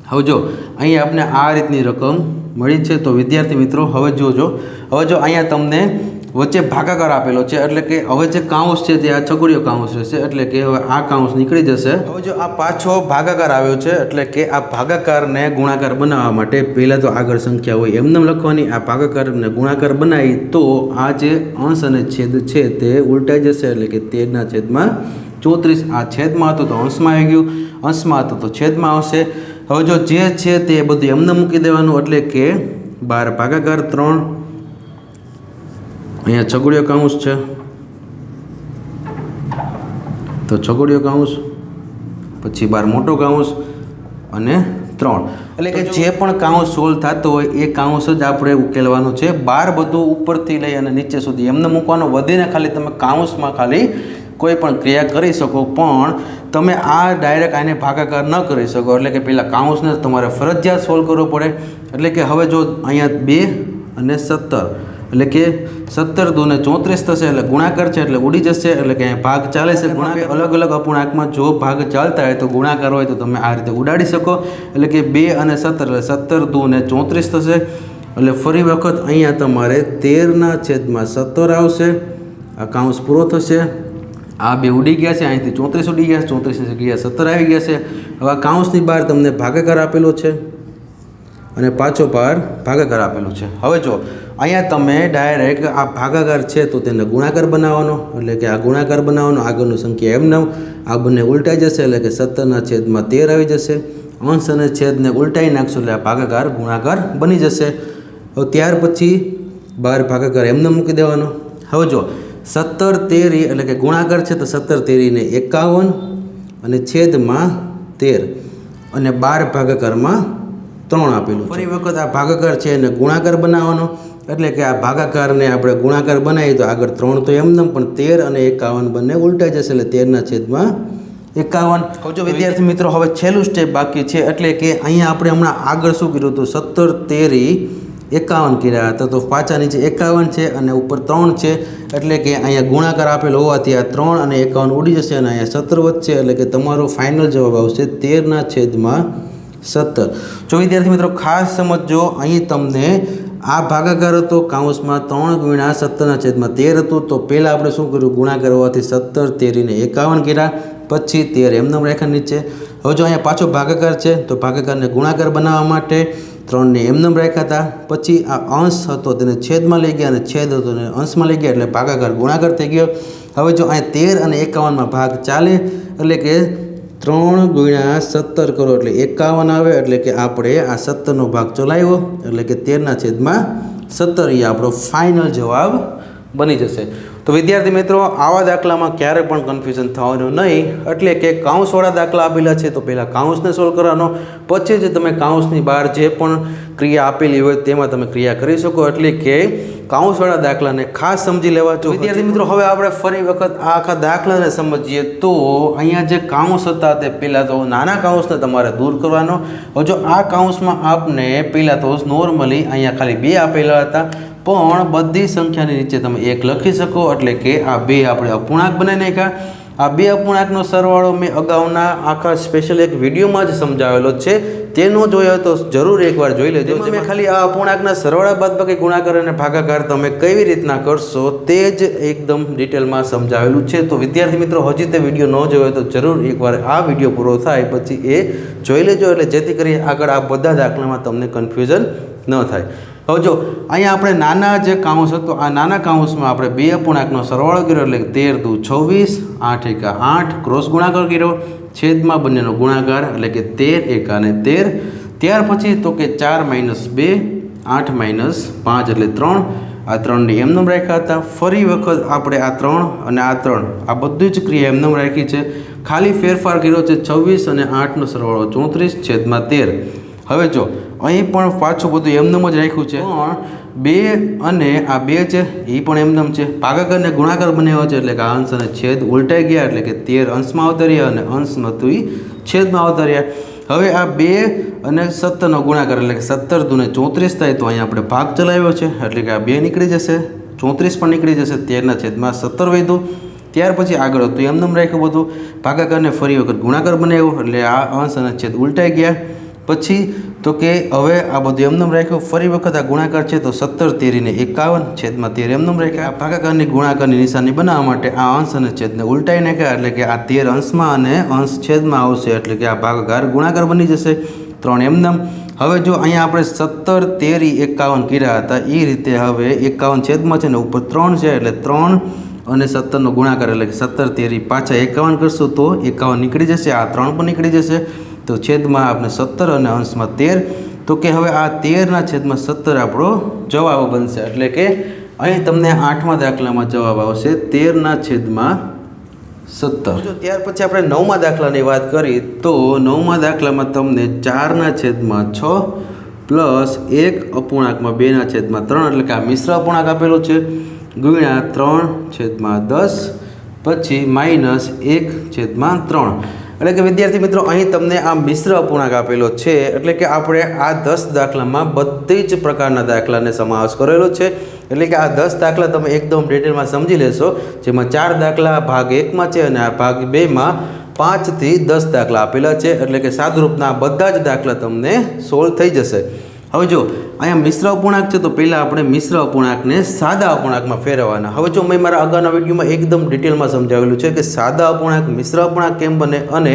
હવે જો અહીં આપણે આ રીતની રકમ મળી છે. તો વિદ્યાર્થી મિત્રો હવે જોજો. હવે જો અહીંયા તમને વચ્ચે ભાગાકાર આપેલો છે એટલે કે હવે જે કાઉન્સ છે તે આ છગડીયો કાઉન્સ રહેશે. એટલે કે હવે આ કાઉન્સ નીકળી જશે. હવે જો આ પાછો ભાગાકાર આવ્યો છે એટલે કે આ ભાગાકારને ગુણાકાર બનાવવા માટે પહેલાં તો આગળ સંખ્યા હોય એમને લખવાની. આ ભાગાકારને ગુણાકાર બનાવી તો આ જે અંશ અને છેદ છે તે ઉલટાઈ જશે. એટલે કે 13/34 આ છેદમાં હતું તો અંશમાં આવી ગયું, અંશમાં હતું તો છેદમાં આવશે. હવે જો જે છે તે બધું એમને મૂકી દેવાનું. એટલે કે 12 ભાગાકાર 3 અહીંયા છગડીયો કાઉન્સ છે તો છગડીયો કાઉન્સ પછી 12 મોટો કાઉન્સ અને 3. એટલે કે જે પણ કાઉન્સ સોલ્વ થતો હોય એ કાઉન્સ જ આપણે ઉકેલવાનો છે. 12 બધું ઉપરથી લઈ અને નીચે સુધી એમને મૂકવાનો. વધીને ખાલી તમે કાઉન્સમાં ખાલી કોઈ પણ ક્રિયા કરી શકો. પણ તમે આ ડાયરેક્ટ આને ભાગાકાર ન કરી શકો. એટલે કે પહેલાં કાઉન્સને તમારે ફરજિયાત સોલ્વ કરવો પડે. એટલે કે હવે જો અહીંયા 2 અને 17 એટલે કે 17 દુ 34 થશે એટલે ગુણાકાર છે એટલે ઉડી જશે. એટલે કે અહીંયા ભાગ ચાલે છે. ગુણાકાર અલગ અલગ અપૂર્ણાંકમાં જો ભાગ ચાલતા હોય તો ગુણાકાર હોય તો તમે આ રીતે ઉડાડી શકો. એટલે કે 2 અને 17 એટલે 17 દુ 34 થશે. એટલે ફરી વખત અહીંયા તમારે 13/17 આવશે. આ કાઉન્સ પૂરો થશે. આ બે ઉડી ગયા છે. અહીંથી 34 ઉડી ગયા, 34 જગ્યાએ 17 આવી ગયા છે. હવે આ કાઉન્સની બહાર તમને ભાગાકાર આપેલો છે અને પાછો બહાર ભાગાકાર આપેલો છે. હવે જો અહીંયા તમે ડાયરેક્ટ આ ભાગાકાર છે તો તેને ગુણાકાર બનાવવાનો. એટલે કે આ ગુણાકાર બનાવવાનો. આગળનું સંખ્યા એમને આ બંને ઉલટાઈ જશે. એટલે કે 17/13 આવી જશે. અંશ અને છેદને ઉલટાઈ નાખશો એટલે આ ભાગાકાર ગુણાકાર બની જશે. હવે ત્યાર પછી 12 ભાગાકાર એમને મૂકી દેવાનો. હવે જો 17 તેરી એટલે કે ગુણાકાર છે તો 17 તેરીને 51 અને છેદમાં 13 અને 12 ભાગાકારમાં 3 આપેલું. ફરી વખત આ ભાગાકાર છે એને ગુણાકાર બનાવવાનો એટલે કે આ ભાગાકારને આપણે ગુણાકાર બનાવીએ તો આગળ 3 તો એમનેમ પણ 13 અને 51 બંને ઉલટાઈ જશે એટલે 13 છેદમાં 51. જો વિદ્યાર્થી મિત્રો હવે છેલ્લું સ્ટેપ બાકી છે એટલે કે અહીંયા આપણે હમણાં આગળ શું કર્યું હતું 17 તેરી 51 કર્યા હતા તો પાછા નીચે 51 છે અને ઉપર 3 છે એટલે કે અહીંયા ગુણાકાર આપેલો હોવાથી આ 3 અને 51 ઉડી જશે અને અહીંયા 17 વધશે એટલે કે તમારો ફાઇનલ જવાબ આવશે 13 છેદમાં 17. જો વિદ્યાર્થી મિત્રો ખાસ સમજો અહીં તમને આ ભાગાકાર હતો કાઉન્સમાં 3 ગુણ્યા 17 છેદમાં 13 હતું તો પહેલાં આપણે શું કર્યું ગુણાકાર હોવાથી 17 તેરીને 51 કર્યા પછી 13 એમનેમ રાખ્યા નીચે. હવે જો અહીંયા પાછો ભાગાકાર છે તો ભાગાકારને ગુણાકાર બનાવવા માટે 3ને એમનેમ રાખ્યા હતા પછી આ અંશ હતો તેને છેદમાં લઈ ગયા અને છેદ હતો તેને અંશમાં લઈ ગયા એટલે ભાગાકાર ગુણાકાર થઈ ગયો. હવે જો અહીંયા 13 અને 51માં ભાગ ચાલે એટલે કે 3 ગુણ્યા 17 કરો એટલે 51 આવે એટલે કે આપણે આ 17નો ભાગ ચલાવ્યો એટલે કે 13 છેદમાં 17 એ આપણો ફાઇનલ જવાબ બની જશે. તો વિદ્યાર્થી મિત્રો આવા દાખલામાં ક્યારે પણ કન્ફ્યુઝન થવાનું નહીં એટલે કે કાઉન્સવાળા દાખલા આપેલા છે તો પહેલાં કાઉન્સને સોલ્વ કરવાનો પછી જ તમે કાઉન્સની બહાર જે પણ ક્રિયા આપેલી હોય તેમાં તમે ક્રિયા કરી શકો એટલે કે કાઉન્સવાળા દાખલાને ખાસ સમજી લેવા. જો વિદ્યાર્થી મિત્રો હવે આપણે ફરી વખત આ આખા દાખલાને સમજીએ તો અહીંયા જે કાઉન્સ હતા તે પહેલાં તો નાના કાઉન્સને તમારે દૂર કરવાનો. હવે જો આ કાઉન્સમાં આપને પહેલાં તો નોર્મલી અહીંયા ખાલી 2 આપેલા હતા પણ બધી સંખ્યાની નીચે તમે 1 લખી શકો એટલે કે આ 2 આપણે અપૂર્ણાંક બનાવી નાખ્યા. આ 2 અપૂર્ણાંકનો સરવાળો મેં અગાઉના આખા સ્પેશિયલ એક વિડીયોમાં જ સમજાવેલો છે તેનો જોયો તો જરૂર એકવાર જોઈ લેજો. મેં ખાલી આ અપૂર્ણાંકના સરવાળા બાદબાકી ગુણાકાર અને ભાગાકાર તમે કેવી રીતના કરશો તે જ એકદમ ડિટેલમાં સમજાવેલું છે. તો વિદ્યાર્થી મિત્રો હજી તે વિડીયો ન જોયો તો જરૂર એકવાર આ વિડીયો પૂરો થાય પછી એ જોઈ લેજો એટલે જેથી કરી આગળ આ બધા દાખલામાં તમને કન્ફ્યુઝન ન થાય. હવે જો અહીંયા આપણે નાના જે કાઉન્સ હતો આ નાના કાઉન્સમાં આપણે 2 અપૂર્ણાંકનો સરવાળો કર્યો એટલે 13 દુ 26 8 એકા 8 ક્રોસ ગુણાકાર કર્યો છેદમાં બંનેનો ગુણાકાર એટલે કે 13 એકા અને 13. ત્યાર પછી તો કે 4 - 2 8 - 5 એટલે 3 આ 3ને એમનેમ રાખ્યા હતા. ફરી વખત આપણે આ 3 અને આ 3 આ બધી જ ક્રિયા એમનેમ રાખી છે ખાલી ફેરફાર કર્યો છે 26 અને 8નો સરવાળો 34 છેદમાં 13. હવે જો અહીં પણ પાછું બધું એમનેમ જ રાખ્યું છે પણ 2 અને આ 2 છે એ પણ એમનેમ છે. ભાગાકારને ગુણાકાર બનાવ્યો છે એટલે કે અંશ અને છેદ ઉલટાઈ ગયા એટલે કે 13 અંશમાં આવતા રહ્યા અને અંશમાં તો છેદમાં આવતા રહ્યા. હવે આ 2 અને 17નો ગુણાકાર એટલે કે 17 દુને 34 થાય તો અહીંયા આપણે ભાગ ચલાવ્યો છે એટલે કે આ 2 નીકળી જશે 34 પણ નીકળી જશે 13 છેદમાં 17 વધ્યું. ત્યાર પછી આગળ હતું એમનેમ રાખ્યું બધું ભાગાકારને ફરી વખત ગુણાકાર બનાવ્યો એટલે આ અંશ અને છેદ ઉલટાઈ ગયા. પછી તો કે હવે આ બધું એમનેમ રાખ્યું ફરી વખત આ ગુણાકાર છે તો 17 તેરીને 51 છેદમાં 13 એમનેમ રાખ્યા. આ ભાગાકારની ગુણાકારની નિશાની બનાવવા માટે આ અંશ અને છેદને ઉલટાઈ નાખ્યા એટલે કે આ 13 અંશમાં અને અંશ છેદમાં આવશે એટલે કે આ ભાગાકાર ગુણાકાર બની જશે 3 એમનેમ. હવે જો અહીંયા આપણે 17 તેરી 51 કર્યા હતા એ રીતે હવે 51 છેદમાં છે ને ઉપર 3 છે એટલે 3 અને 17નો ગુણાકાર એટલે કે 17 તેરી પાછા 51 કરશું તો 51 નીકળી જશે આ 3 પણ નીકળી જશે તો છેદમાં આપણે 17 અને અંશમાં 13 તો કે હવે આ 13 છેદમાં 17 આપણો જવાબ બનશે એટલે કે અહીં તમને 8મા દાખલામાં જવાબ આવશે 13 છેદમાં 17. જો ત્યાર પછી આપણે 9મા દાખલાની વાત કરી તો 9મા દાખલામાં તમને 4 છેદમાં 6 પ્લસ 1 અપૂર્ણાંકમાં 2 છેદમાં 3 એટલે કે આ મિશ્ર અપૂર્ણાંક આપેલો છે ગુણ્યા 3 છેદમાં 10 પછી માઇનસ 1 છેદમાં 3 એટલે કે વિદ્યાર્થી મિત્રો અહીં તમને આ મિશ્ર અપૂર્ણાંક આપેલો છે એટલે કે આપણે આ 10 દાખલામાં બધી જ પ્રકારના દાખલાને સમાવેશ કરેલો છે એટલે કે આ 10 દાખલા તમે એકદમ ડિટેલમાં સમજી લેશો જેમાં 4 દાખલા ભાગ 1માં છે અને આ ભાગ 2માં 5 થી 10 દાખલા આપેલા છે એટલે કે સાદુરૂપના બધા જ દાખલા તમને સોલ્વ થઈ જશે. હવે જો અહીંયા મિશ્ર અપૂર્ણાંક છે તો પહેલાં આપણે મિશ્ર અપૂર્ણાંકને સાદા અપૂર્ણાંકમાં ફેરવવાના. હવે જો મેં મારા અગાઉના વિડીયોમાં એકદમ ડિટેલમાં સમજાવેલું છે કે સાદા અપૂર્ણાંક મિશ્ર અપૂર્ણાંક કેમ બને અને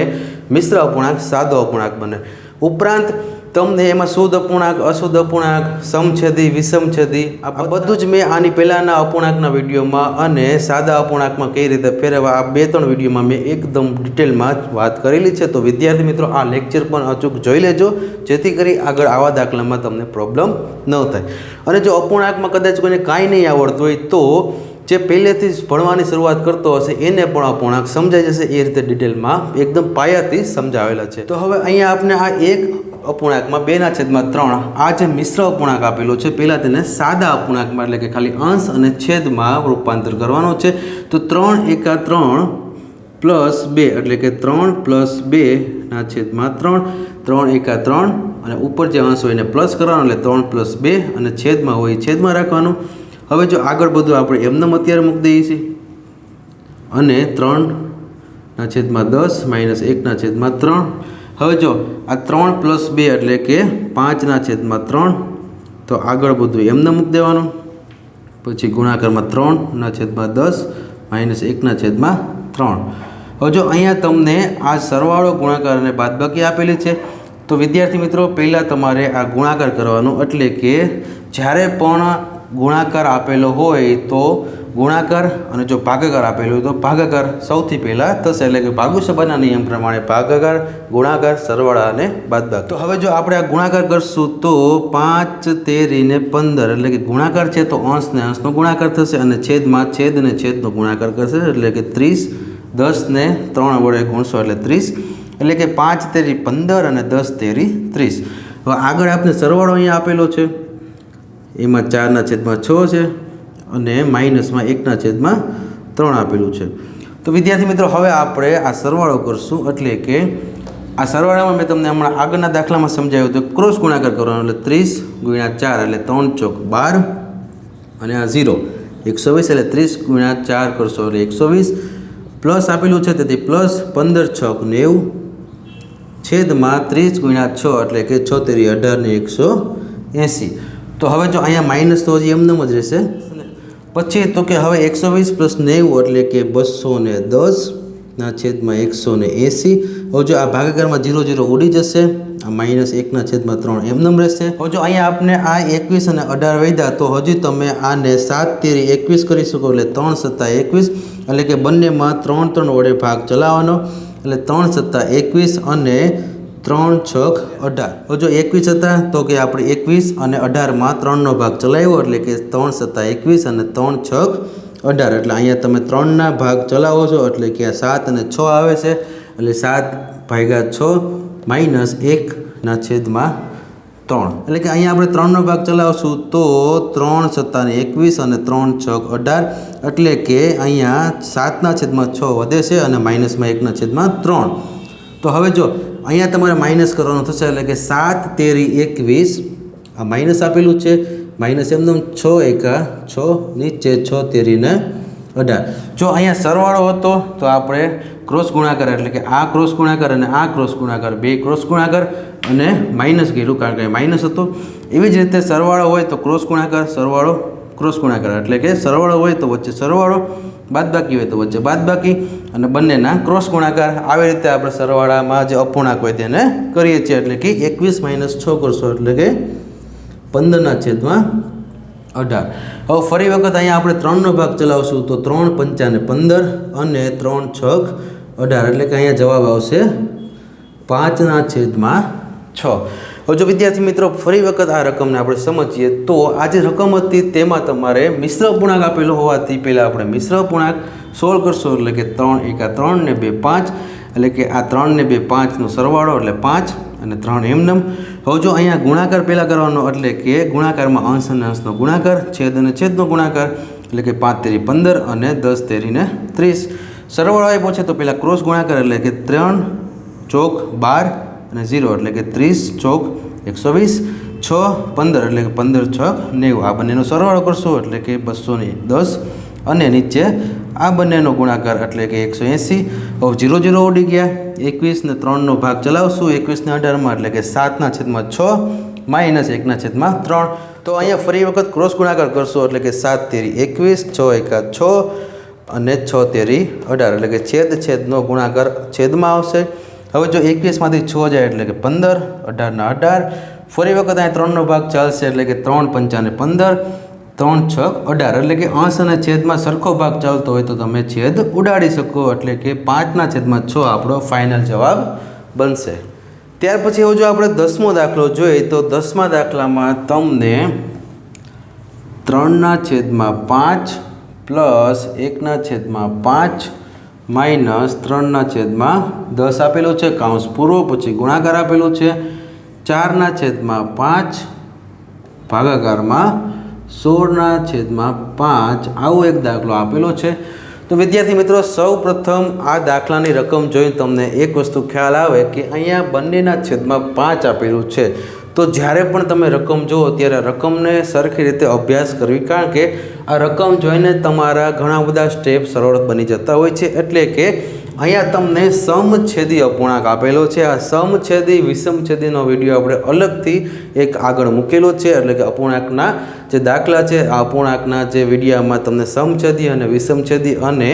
મિશ્ર અપૂર્ણાંક સાદો અપૂર્ણાંક બને. ઉપરાંત તમને એમાં શુદ્ધ અપૂર્ણાંક અશુદ્ધ અપૂર્ણાંક સમછેદી વિષમછેદી આ બધું જ મેં આની પહેલાંના અપૂર્ણાંકના વિડીયોમાં અને સાદા અપૂર્ણાંકમાં કઈ રીતે ફેરવવા આ 2-3 વિડીયોમાં મેં એકદમ ડિટેલમાં વાત કરેલી છે. તો વિદ્યાર્થી મિત્રો આ લેક્ચર પણ અચૂક જોઈ લેજો જેથી કરી આગળ આવા દાખલામાં તમને પ્રોબ્લેમ ન થાય. અને જો અપૂર્ણાંકમાં કદાચ કોઈને કાંઈ નહીં આવડતું હોય તો જે પહેલેથી જ ભણવાની શરૂઆત કરતો હશે એને પણ અપૂર્ણાંક સમજાઈ જશે એ રીતે ડિટેલમાં એકદમ પાયાથી સમજાવેલા છે. તો હવે અહીંયા આપણે આ એક અપૂર્ણાંકમાં 2/3 આ જે મિશ્ર અપૂર્ણાંક આપેલો છે પહેલાં તેને સાદા અપૂર્ણાંકમાં એટલે કે ખાલી અંશ અને છેદમાં રૂપાંતર કરવાનો છે. તો 3 × 3 + 2 એટલે કે 3 + 2/3 3 × 3 અને ઉપર જે અંશ હોય એને પ્લસ કરવાનો એટલે 3 + 2 અને છેદમાં હોય છેદમાં રાખવાનું. હવે જો આગળ બધું આપણે એમનેમ અત્યારે મૂકી દઈએ છીએ અને 3/10 - 1/3. હવે જો આ 3 + 2 એટલે કે 5/3 તો આગળ બધું એમને મૂકી દેવાનું. પછી ગુણાકારમાં 3/10 - 1/3. હવે જો અહીંયા તમને આ સરવાળો ગુણાકાર અને બાદબાકી આપેલી છે. તો વિદ્યાર્થી મિત્રો પહેલાં તમારે આ ગુણાકાર કરવાનો એટલે કે જ્યારે પણ ગુણાકાર આપેલો હોય તો ગુણાકાર અને જો ભાગાકાર આપેલો હોય તો ભાગાકાર સૌથી પહેલાં થશે એટલે કે ભાગુસભાના નિયમ પ્રમાણે ભાગાકાર ગુણાકાર સરવાળા અને બાદબાકી. તો હવે જો આપણે આ ગુણાકાર કરશું તો 5 13 ને 15 એટલે કે ગુણાકાર છે તો અંશ ને અંશનો ગુણાકાર થશે અને છેદમાં છેદ અને છેદનો ગુણાકાર કરશે એટલે કે 30 10 ને 3 વડે ગુણશો એટલે 30 એટલે કે 5 તેરી 15 અને 10 તેરી 30. હવે આગળ આપણે સરવાળો અહીંયા આપેલો છે એમાં 4/6 છે અને માઇનસમાં 1/3 આપેલું છે. તો વિદ્યાર્થી મિત્રો હવે આપણે આ સરવાળો કરશું એટલે કે આ સરવાળામાં મેં તમને હમણાં આગળના દાખલામાં સમજાવ્યું તો ક્રોસ ગુણાકાર કરવાનો એટલે 30 × 4 એટલે 3 × 12 અને આ 0 120 એટલે 30 × 4 કરશો એટલે 120 પ્લસ આપેલું છે તેથી પ્લસ 15 × 6 = 90 છેદમાં 30 × 6 એટલે કે 6 તેરી 18 ને 180. તો હવે જો અહીંયા માઇનસ તો હજી એમનેમ જ રહેશે. પછી તો કે હવે 120 + 90 એટલે કે 210/180. હવે જો આ ભાગાકારમાં 0 0 ઉડી જશે આ -1/3 એમનેમ રહેશે. હવે જો અહીંયા આપણે આ 21 અને 18 વધ્યા તો હજી તમે આને 7 તેરી 21 કરી શકો એટલે 3 × 7 = 21 એટલે કે બંનેમાં 3 3 વડે ભાગ ચલાવવાનો એટલે 3 × 7 = 21 અને 3 × 6 = 18. હવે જો 21 હતા તો કે આપણે 21 અને 18માં 3નો ભાગ ચલાવ્યો એટલે કે 3 × 7 = 21 અને 3 × 6 = 18 એટલે અહીંયા તમે 3ના ભાગ ચલાવો છો એટલે કે આ 7 અને 6 આવે છે એટલે 7/6 -1/3 એટલે કે અહીંયા આપણે 3નો ભાગ ચલાવશું તો 3 × 7 = 21 અને 3 × 6 = 18 એટલે કે અહીંયા 7/6 વધે છે અને -1/3. તો હવે જો અહીંયા તમારે માઇનસ કરવાનું થશે એટલે કે 7 તેરી 21 આ માઇનસ આપેલું છે માઇનસ એમનેમ 6 × 6 નીચે 6 તેરી ને 18. જો અહીંયા સરવાળો હતો તો આપણે ક્રોસ ગુણાકાર એટલે કે આ ક્રોસ ગુણાકાર અને આ ક્રોસ ગુણાકાર બે ક્રોસ ગુણાકાર અને માઇનસ કર્યું કારણ કે માઇનસ હતો. એવી જ રીતે સરવાળો હોય તો ક્રોસ ગુણાકાર સરવાળો ક્રોસ ગુણાકાર એટલે કે સરવાળો હોય તો વચ્ચે સરવાળો બાદબાકી હોય તો વચ્ચે બાદબાકી અને બંનેના ક્રોસ ગુણાકાર. આવી રીતે આપણે સરવાળામાં જે અપૂર્ણાંક હોય તેને કરીએ છીએ એટલે કે 21 - 6 કરશો એટલે કે 15/18. હવે ફરી વખત અહીંયા આપણે 3નો ભાગ ચલાવશું તો 3 × 5 = 15 અને 3 × 6 = 18 એટલે કે અહીંયા જવાબ આવશે 5/6. હવે જો વિદ્યાર્થી મિત્રો ફરી વખત આ રકમને આપણે સમજીએ તો આ જે રકમ હતી તેમાં તમારે મિશ્ર અપૂર્ણાંક આપેલો હોવાથી પહેલાં આપણે મિશ્ર અપૂર્ણાંક સોલ્વ કરશો એટલે કે 3 × 3 ને 2 5 એટલે કે આ 3 ને 2 5નો સરવાળો એટલે 5 અને 3 એમનેમ. હવે જો અહીંયા ગુણાકાર પહેલાં કરવાનો એટલે કે ગુણાકારમાં અંશ અને અંશનો ગુણાકાર છેદ અને છેદનો ગુણાકાર એટલે કે 5 તેરી 15 અને 10 તેરી ને 30. સરવાળો આપ્યો છે તો પહેલાં ક્રોસ ગુણાકાર એટલે કે 3 × 12 અને 0 એટલે કે 30 × 120 6 15 એટલે કે 15 × 6 = 90. આ બંનેનો સરવાળો કરશો એટલે કે 210 અને નીચે આ બંનેનો ગુણાકાર એટલે કે 180. હવે 0 0 ઉડી ગયા 21 ને 3નો ભાગ ચલાવશું 21 ને 18માં એટલે કે 7/6 -1/3. તો અહીંયા ફરી વખત ક્રોસ ગુણાકાર કરશો એટલે કે 7 તેરી 21 6 × 6 અને 6 તેરી 18 એટલે કે છેદનો ગુણાકાર છેદમાં આવશે. હવે જો 21માંથી 6 જાય એટલે કે 15 18 ના 18. ફરી વખત અહીંયા 3નો ભાગ ચાલશે એટલે કે 3 × 5 = 15 3 × 6 = 18 એટલે કે અંશ અને છેદમાં સરખો ભાગ ચાલતો હોય તો તમે છેદ ઉડાડી શકો એટલે કે 5/6 આપણો ફાઇનલ જવાબ બનશે. ત્યાર પછી હવે જો આપણે 10મો દાખલો જોઈએ તો 10મા દાખલામાં તમને 3/5 પ્લસ 1/5 માઇનસ 3/10 આપેલું છે, કૌંસ પૂરો, પછી ગુણાકાર આપેલું છે 4/5 ભાગાકારમાં 16/5 આવો એક દાખલો આપેલો છે। તો વિદ્યાર્થી મિત્રો સૌ પ્રથમ આ દાખલાની રકમ જોઈને તમને એક વસ્તુ ખ્યાલ આવે કે અહીંયા બંનેના છેદમાં 5 આપેલું છે। તો જ્યારે પણ તમે રકમ જુઓ ત્યારે રકમને સરખી રીતે અભ્યાસ કરવી, કારણ કે આ રકમ જોઈને તમારા ઘણા બધા સ્ટેપ સરળ બની જતા હોય છે। એટલે કે અહીંયા તમને સમછેદી અપૂર્ણાંક આપેલો છે। આ સમછેદી વિષમછેદીનો વિડીયો આપણે અલગથી એક આગળ મૂકેલો છે, એટલે કે અપૂર્ણાંકના જે દાખલા છે આ અપૂર્ણાંકના જે વિડીયોમાં તમને સમછેદી અને વિષમછેદી અને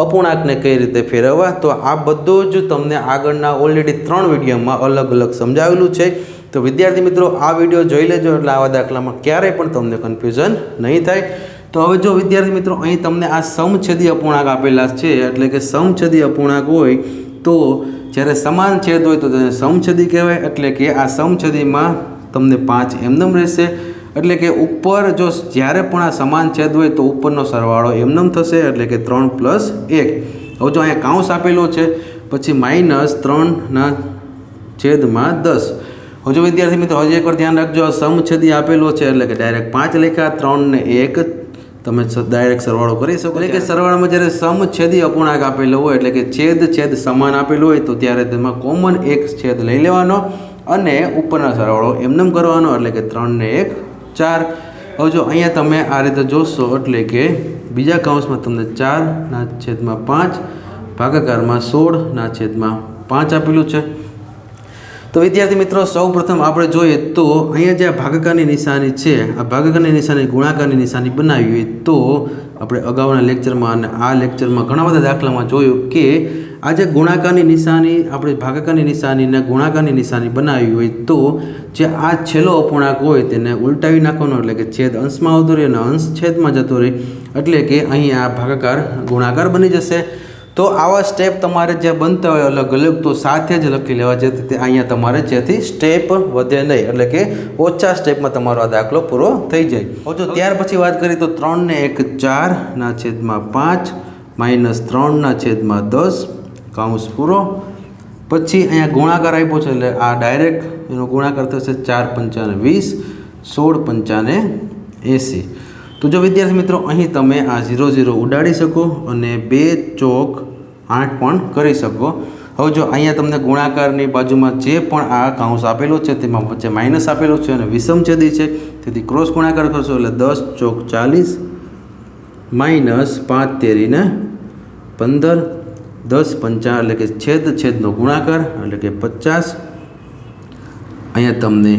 અપૂર્ણાંકને કઈ રીતે ફેરવવા, તો આ બધું જ તમને આગળના ઓલરેડી 3 વિડીયોમાં અલગ અલગ સમજાવેલું છે। તો વિદ્યાર્થી મિત્રો આ વિડીયો જોઈ લેજો, એટલે આવા દાખલામાં ક્યારેય પણ તમને કન્ફ્યુઝન નહીં થાય। તો હવે જો વિદ્યાર્થી મિત્રો અહીં તમને આ સમછેદી અપૂર્ણાંક આપેલા છે, એટલે કે સમછેદી અપૂર્ણાંક હોય તો જ્યારે સમાન છેદ હોય તો તેને સમછેદી કહેવાય। એટલે કે આ સમછેદીમાં તમને 5 એમનેમ રહેશે, એટલે કે ઉપર જો જ્યારે પણ આ સમાન છેદ હોય તો ઉપરનો સરવાળો એમનેમ થશે, એટલે કે 3 + 1। હવે જો અહીંયા કૌંસ આપેલો છે, પછી -3/10। હવે જો વિદ્યાર્થી મિત્રો હજી એકવાર ધ્યાન રાખજો, આ સમછેદી આપેલો છે એટલે કે ડાયરેક્ટ 5 લખ્યા, 3 ને 1 તમે ડાયરેક્ટ સરવાળો કરી શકો। એટલે કે સરવાળામાં જ્યારે સમછેદી અપૂર્ણાંક આપેલો હોય એટલે કે છેદ સમાન આપેલો હોય તો ત્યારે તેમાં કોમન એક છેદ લઈ લેવાનો અને ઉપરના સરવાળો એમનેમ કરવાનો, એટલે કે 3 ને 1 4। હવે જો અહીંયા તમે આ રીતે જોશો એટલે કે બીજા કૌંસમાં તમને 4/5 ભાગાકારમાં 16/5 આપેલું છે। તો વિદ્યાર્થી મિત્રો સૌ પ્રથમ આપણે જોઈએ તો અહીંયા જે ભાગાકારની નિશાની છે, આ ભાગાકારની નિશાની ગુણાકારની નિશાની બનાવી હોય તો આપણે અગાઉના લેક્ચરમાં અને આ લેક્ચરમાં ઘણા બધા દાખલામાં જોયું કે આ જે ગુણાકારની નિશાની આપણે ભાગાકારની નિશાની અને ગુણાકારની નિશાની બનાવી હોય તો જે આ છેલ્લો અપૂર્ણાંક હોય તેને ઉલટાવી નાખવાનો, એટલે કે છેદ અંશમાં આવતો રહે અને અંશ છેદમાં જતો રહે, એટલે કે અહીં આ ભાગાકાર ગુણાકાર બની જશે। તો આવા સ્ટેપ તમારે જે બનતા હોય અલગ અલગ તો સાથે જ લખી લેવા, જેથી અહીંયા તમારે જેથી સ્ટેપ વધે નહીં, એટલે કે ઓછા સ્ટેપમાં તમારો આ દાખલો પૂરો થઈ જાય। હવે જો ત્યાર પછી વાત કરીએ તો 3 ને 1 4/5 -3/10 કૌંસ પૂરો, પછી અહીંયા ગુણાકાર આપ્યો છે એટલે આ ડાયરેક્ટ એનો ગુણાકાર થશે 4×5 = 20, 16×5 = 80। તો જો વિદ્યાર્થી મિત્રો અહીં તમે આ 0 0 ઉડાડી શકો અને 2 ચોક 8 પણ કરી શકો। હવે જો અહીંયા તમને ગુણાકારની બાજુમાં જે પણ આ કૌંસ આપેલો છે તેમાં વચ્ચે માઇનસ આપેલું છે અને વિષમછેદી છે, તેથી ક્રોસ ગુણાકાર કરશો એટલે 10 ચોક 40 -5 તેરી ને 15, 10×5 એટલે કે છેદનો ગુણાકાર એટલે કે 50। અહીંયા તમને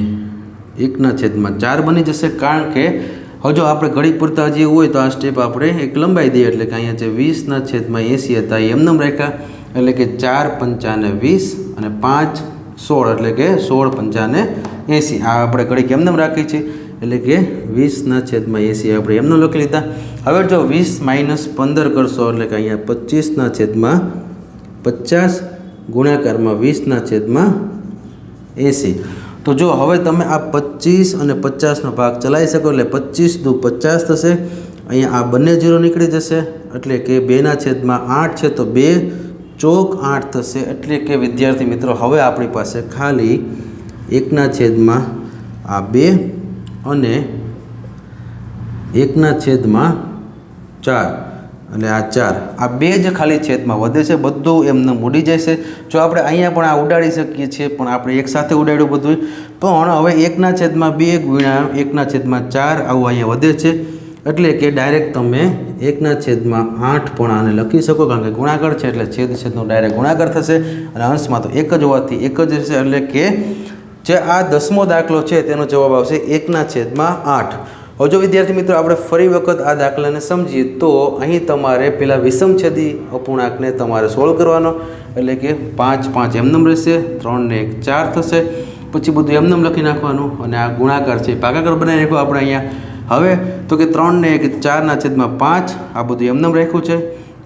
1/4 બની જશે, કારણ કે હવે જો આપણે ઘડી પૂરતા જે હોય તો આ સ્ટેપ આપણે એક લંબાઈ દઈએ, એટલે કે અહીંયા જે 20/80 હતા એ એમનેમ રાખ્યા, એટલે કે 4×5 = 20 અને 5 16 એટલે કે 16×5 = 80। આ આપણે ઘડી એમનેમ રાખી છે, એટલે કે 20/80 આપણે એમનેમ લખી લીધા। હવે જો 20 - 15 કરશો એટલે કે અહીંયા 25/50 ગુણાકારમાં 20/80। તો જો હવે તમે આ 25 અને 50નો ભાગ ચલાવી શકો એટલે 25 × 50 થશે, અહીંયા આ બંને 0 નીકળી જશે, એટલે કે 2/8 છે તો 2 ચોક 8 થશે। એટલે કે વિદ્યાર્થી મિત્રો હવે આપણી પાસે ખાલી 1/2 અને 1/4 એટલે આ 4, આ 2 જ ખાલી છેદમાં વધે છે, બધું એમને ઉડી જશે। જો આપણે અહીંયા પણ આ ઉડાડી શકીએ છીએ, પણ આપણે એકસાથે ઉડાડ્યું બધું, પણ હવે 1/2 ગુણ્યા 1/4 આવું અહીંયા વધે છે, એટલે કે ડાયરેક્ટ તમે 1/8 પણ આને લખી શકો, કારણ કે ગુણાકાર છે એટલે છેદનો ડાયરેક્ટ ગુણાકાર થશે અને અંશમાં તો એક જ હોવાથી એક જ રહેશે, એટલે કે જે આ 10મો દાખલો છે તેનો જવાબ આવશે 1/8। હવે જો વિદ્યાર્થી મિત્રો આપણે ફરી વખત આ દાખલાને સમજીએ તો અહીં તમારે પેલા વિષમછેદી અપૂર્ણાંકને તમારે સોલ્વ કરવાનો, એટલે કે 5 એમનેમ રહેશે, 3 ને 1 4 થશે, પછી બધું એમનેમ લખી નાખવાનું અને આ ગુણાકાર છે ભાગાકાર બનાવી નાખો આપણે અહીંયા। હવે તો કે 3 ને 1 4/5 આ બધું એમનેમ રાખ્યું છે,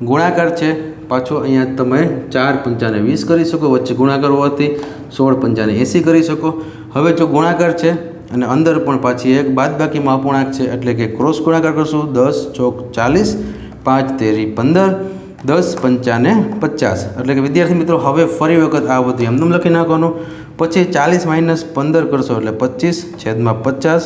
ગુણાકાર છે પાછો અહીંયા તમે 4×5 = 20 કરી શકો, વચ્ચે ગુણાકાર હોવાથી 16×5 = 80 કરી શકો। હવે જો ગુણાકાર છે અને અંદર પણ પાછી એક બાદબાકીમાં અપૂર્ણાંક છે, એટલે કે ક્રોસ ગુણાકાર કરશું 10 ચોક 40 5 તેરી 15, 10 પંચાને 50. એટલે કે વિદ્યાર્થી મિત્રો હવે ફરી વખત આ બધું એમનેમ લખી નાખવાનું. પછી 40 - 15 કરશો એટલે 25/50.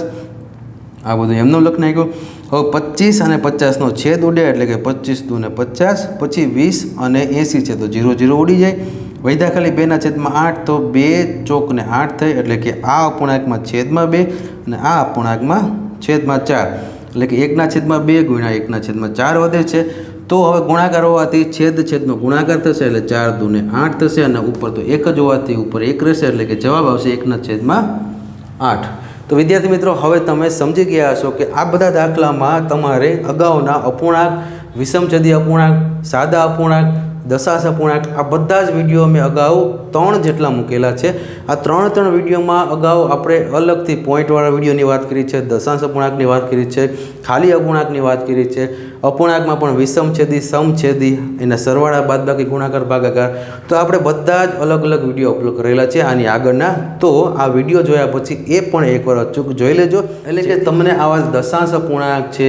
આ બધું એમનેમ લખી નાખ્યું. હવે 25 અને 50નો છેદ ઉડે એટલે કે 25 × 2 = 50. પછી 20 અને 80 છે તો 0 0 ઉડી જાય. વધ્યા ખાલી 2/8 તો 2 ચોક ને 8 થાય એટલે કે આ અપૂર્ણાંકમાં છેદમાં 2 અને આ અપૂર્ણાંકમાં છેદમાં 4 એટલે કે 1/2 × 1/4 વધે છે. તો હવે ગુણાકાર હોવાથી છેદનો ગુણાકાર થશે એટલે 4 × 2 = 8 થશે અને ઉપર તો 1 જ હોવાથી ઉપર 1 રહેશે એટલે કે જવાબ આવશે 1/8. તો વિદ્યાર્થી મિત્રો હવે તમે સમજી ગયા હશો કે આ બધા દાખલામાં તમારે અગાઉના અપૂર્ણાંક, વિષમછેદી અપૂર્ણાંક, સાદા અપૂર્ણાંક, દશાંશ અપૂર્ણાંક આ બધા જ વિડીયો મેં અગાઉ 3 જેટલા મૂકેલા છે. આ 3 વિડીયોમાં અગાઉ આપણે અલગથી પોઈન્ટવાળા વિડીયોની વાત કરી છે, દશાંશ અપૂર્ણાંકની વાત કરી છે, ખાલી અપૂર્ણાંકની વાત કરી છે. અપૂર્ણાંકમાં પણ વિષમછેદી, સમછેદી, એના સરવાળા, બાદબાકી, ગુણાકાર, ભાગાકાર તો આપણે બધા જ અલગ અલગ વિડીયો અપલોડ કરેલા છે આની આગળના. તો આ વિડીયો જોયા પછી એ પણ એકવાર અચૂક જોઈ લેજો. એટલે કે તમને આવા દશાંશ અપૂર્ણાંક છે,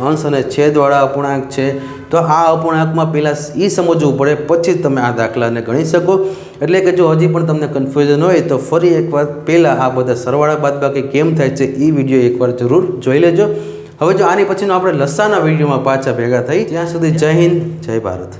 અંશ અને છેદવાળા અપૂર્ણાંક છે તો આ અપૂર્ણાંકમાં પહેલાં એ સમજવું પડે પછી જ તમે આ દાખલાને ગણી શકો. એટલે કે જો હજી પણ તમને કન્ફ્યુઝન હોય તો ફરી એકવાર પહેલાં આ બધા સરવાળા, બાદબાકી કેમ થાય છે એ વિડીયો એકવાર જરૂર જોઈ લેજો. હવે જો આની પછીનો આપણે લસાના વિડીયોમાં પાછા ભેગા થઈ. ત્યાં સુધી જય હિન્દ, જય ભારત.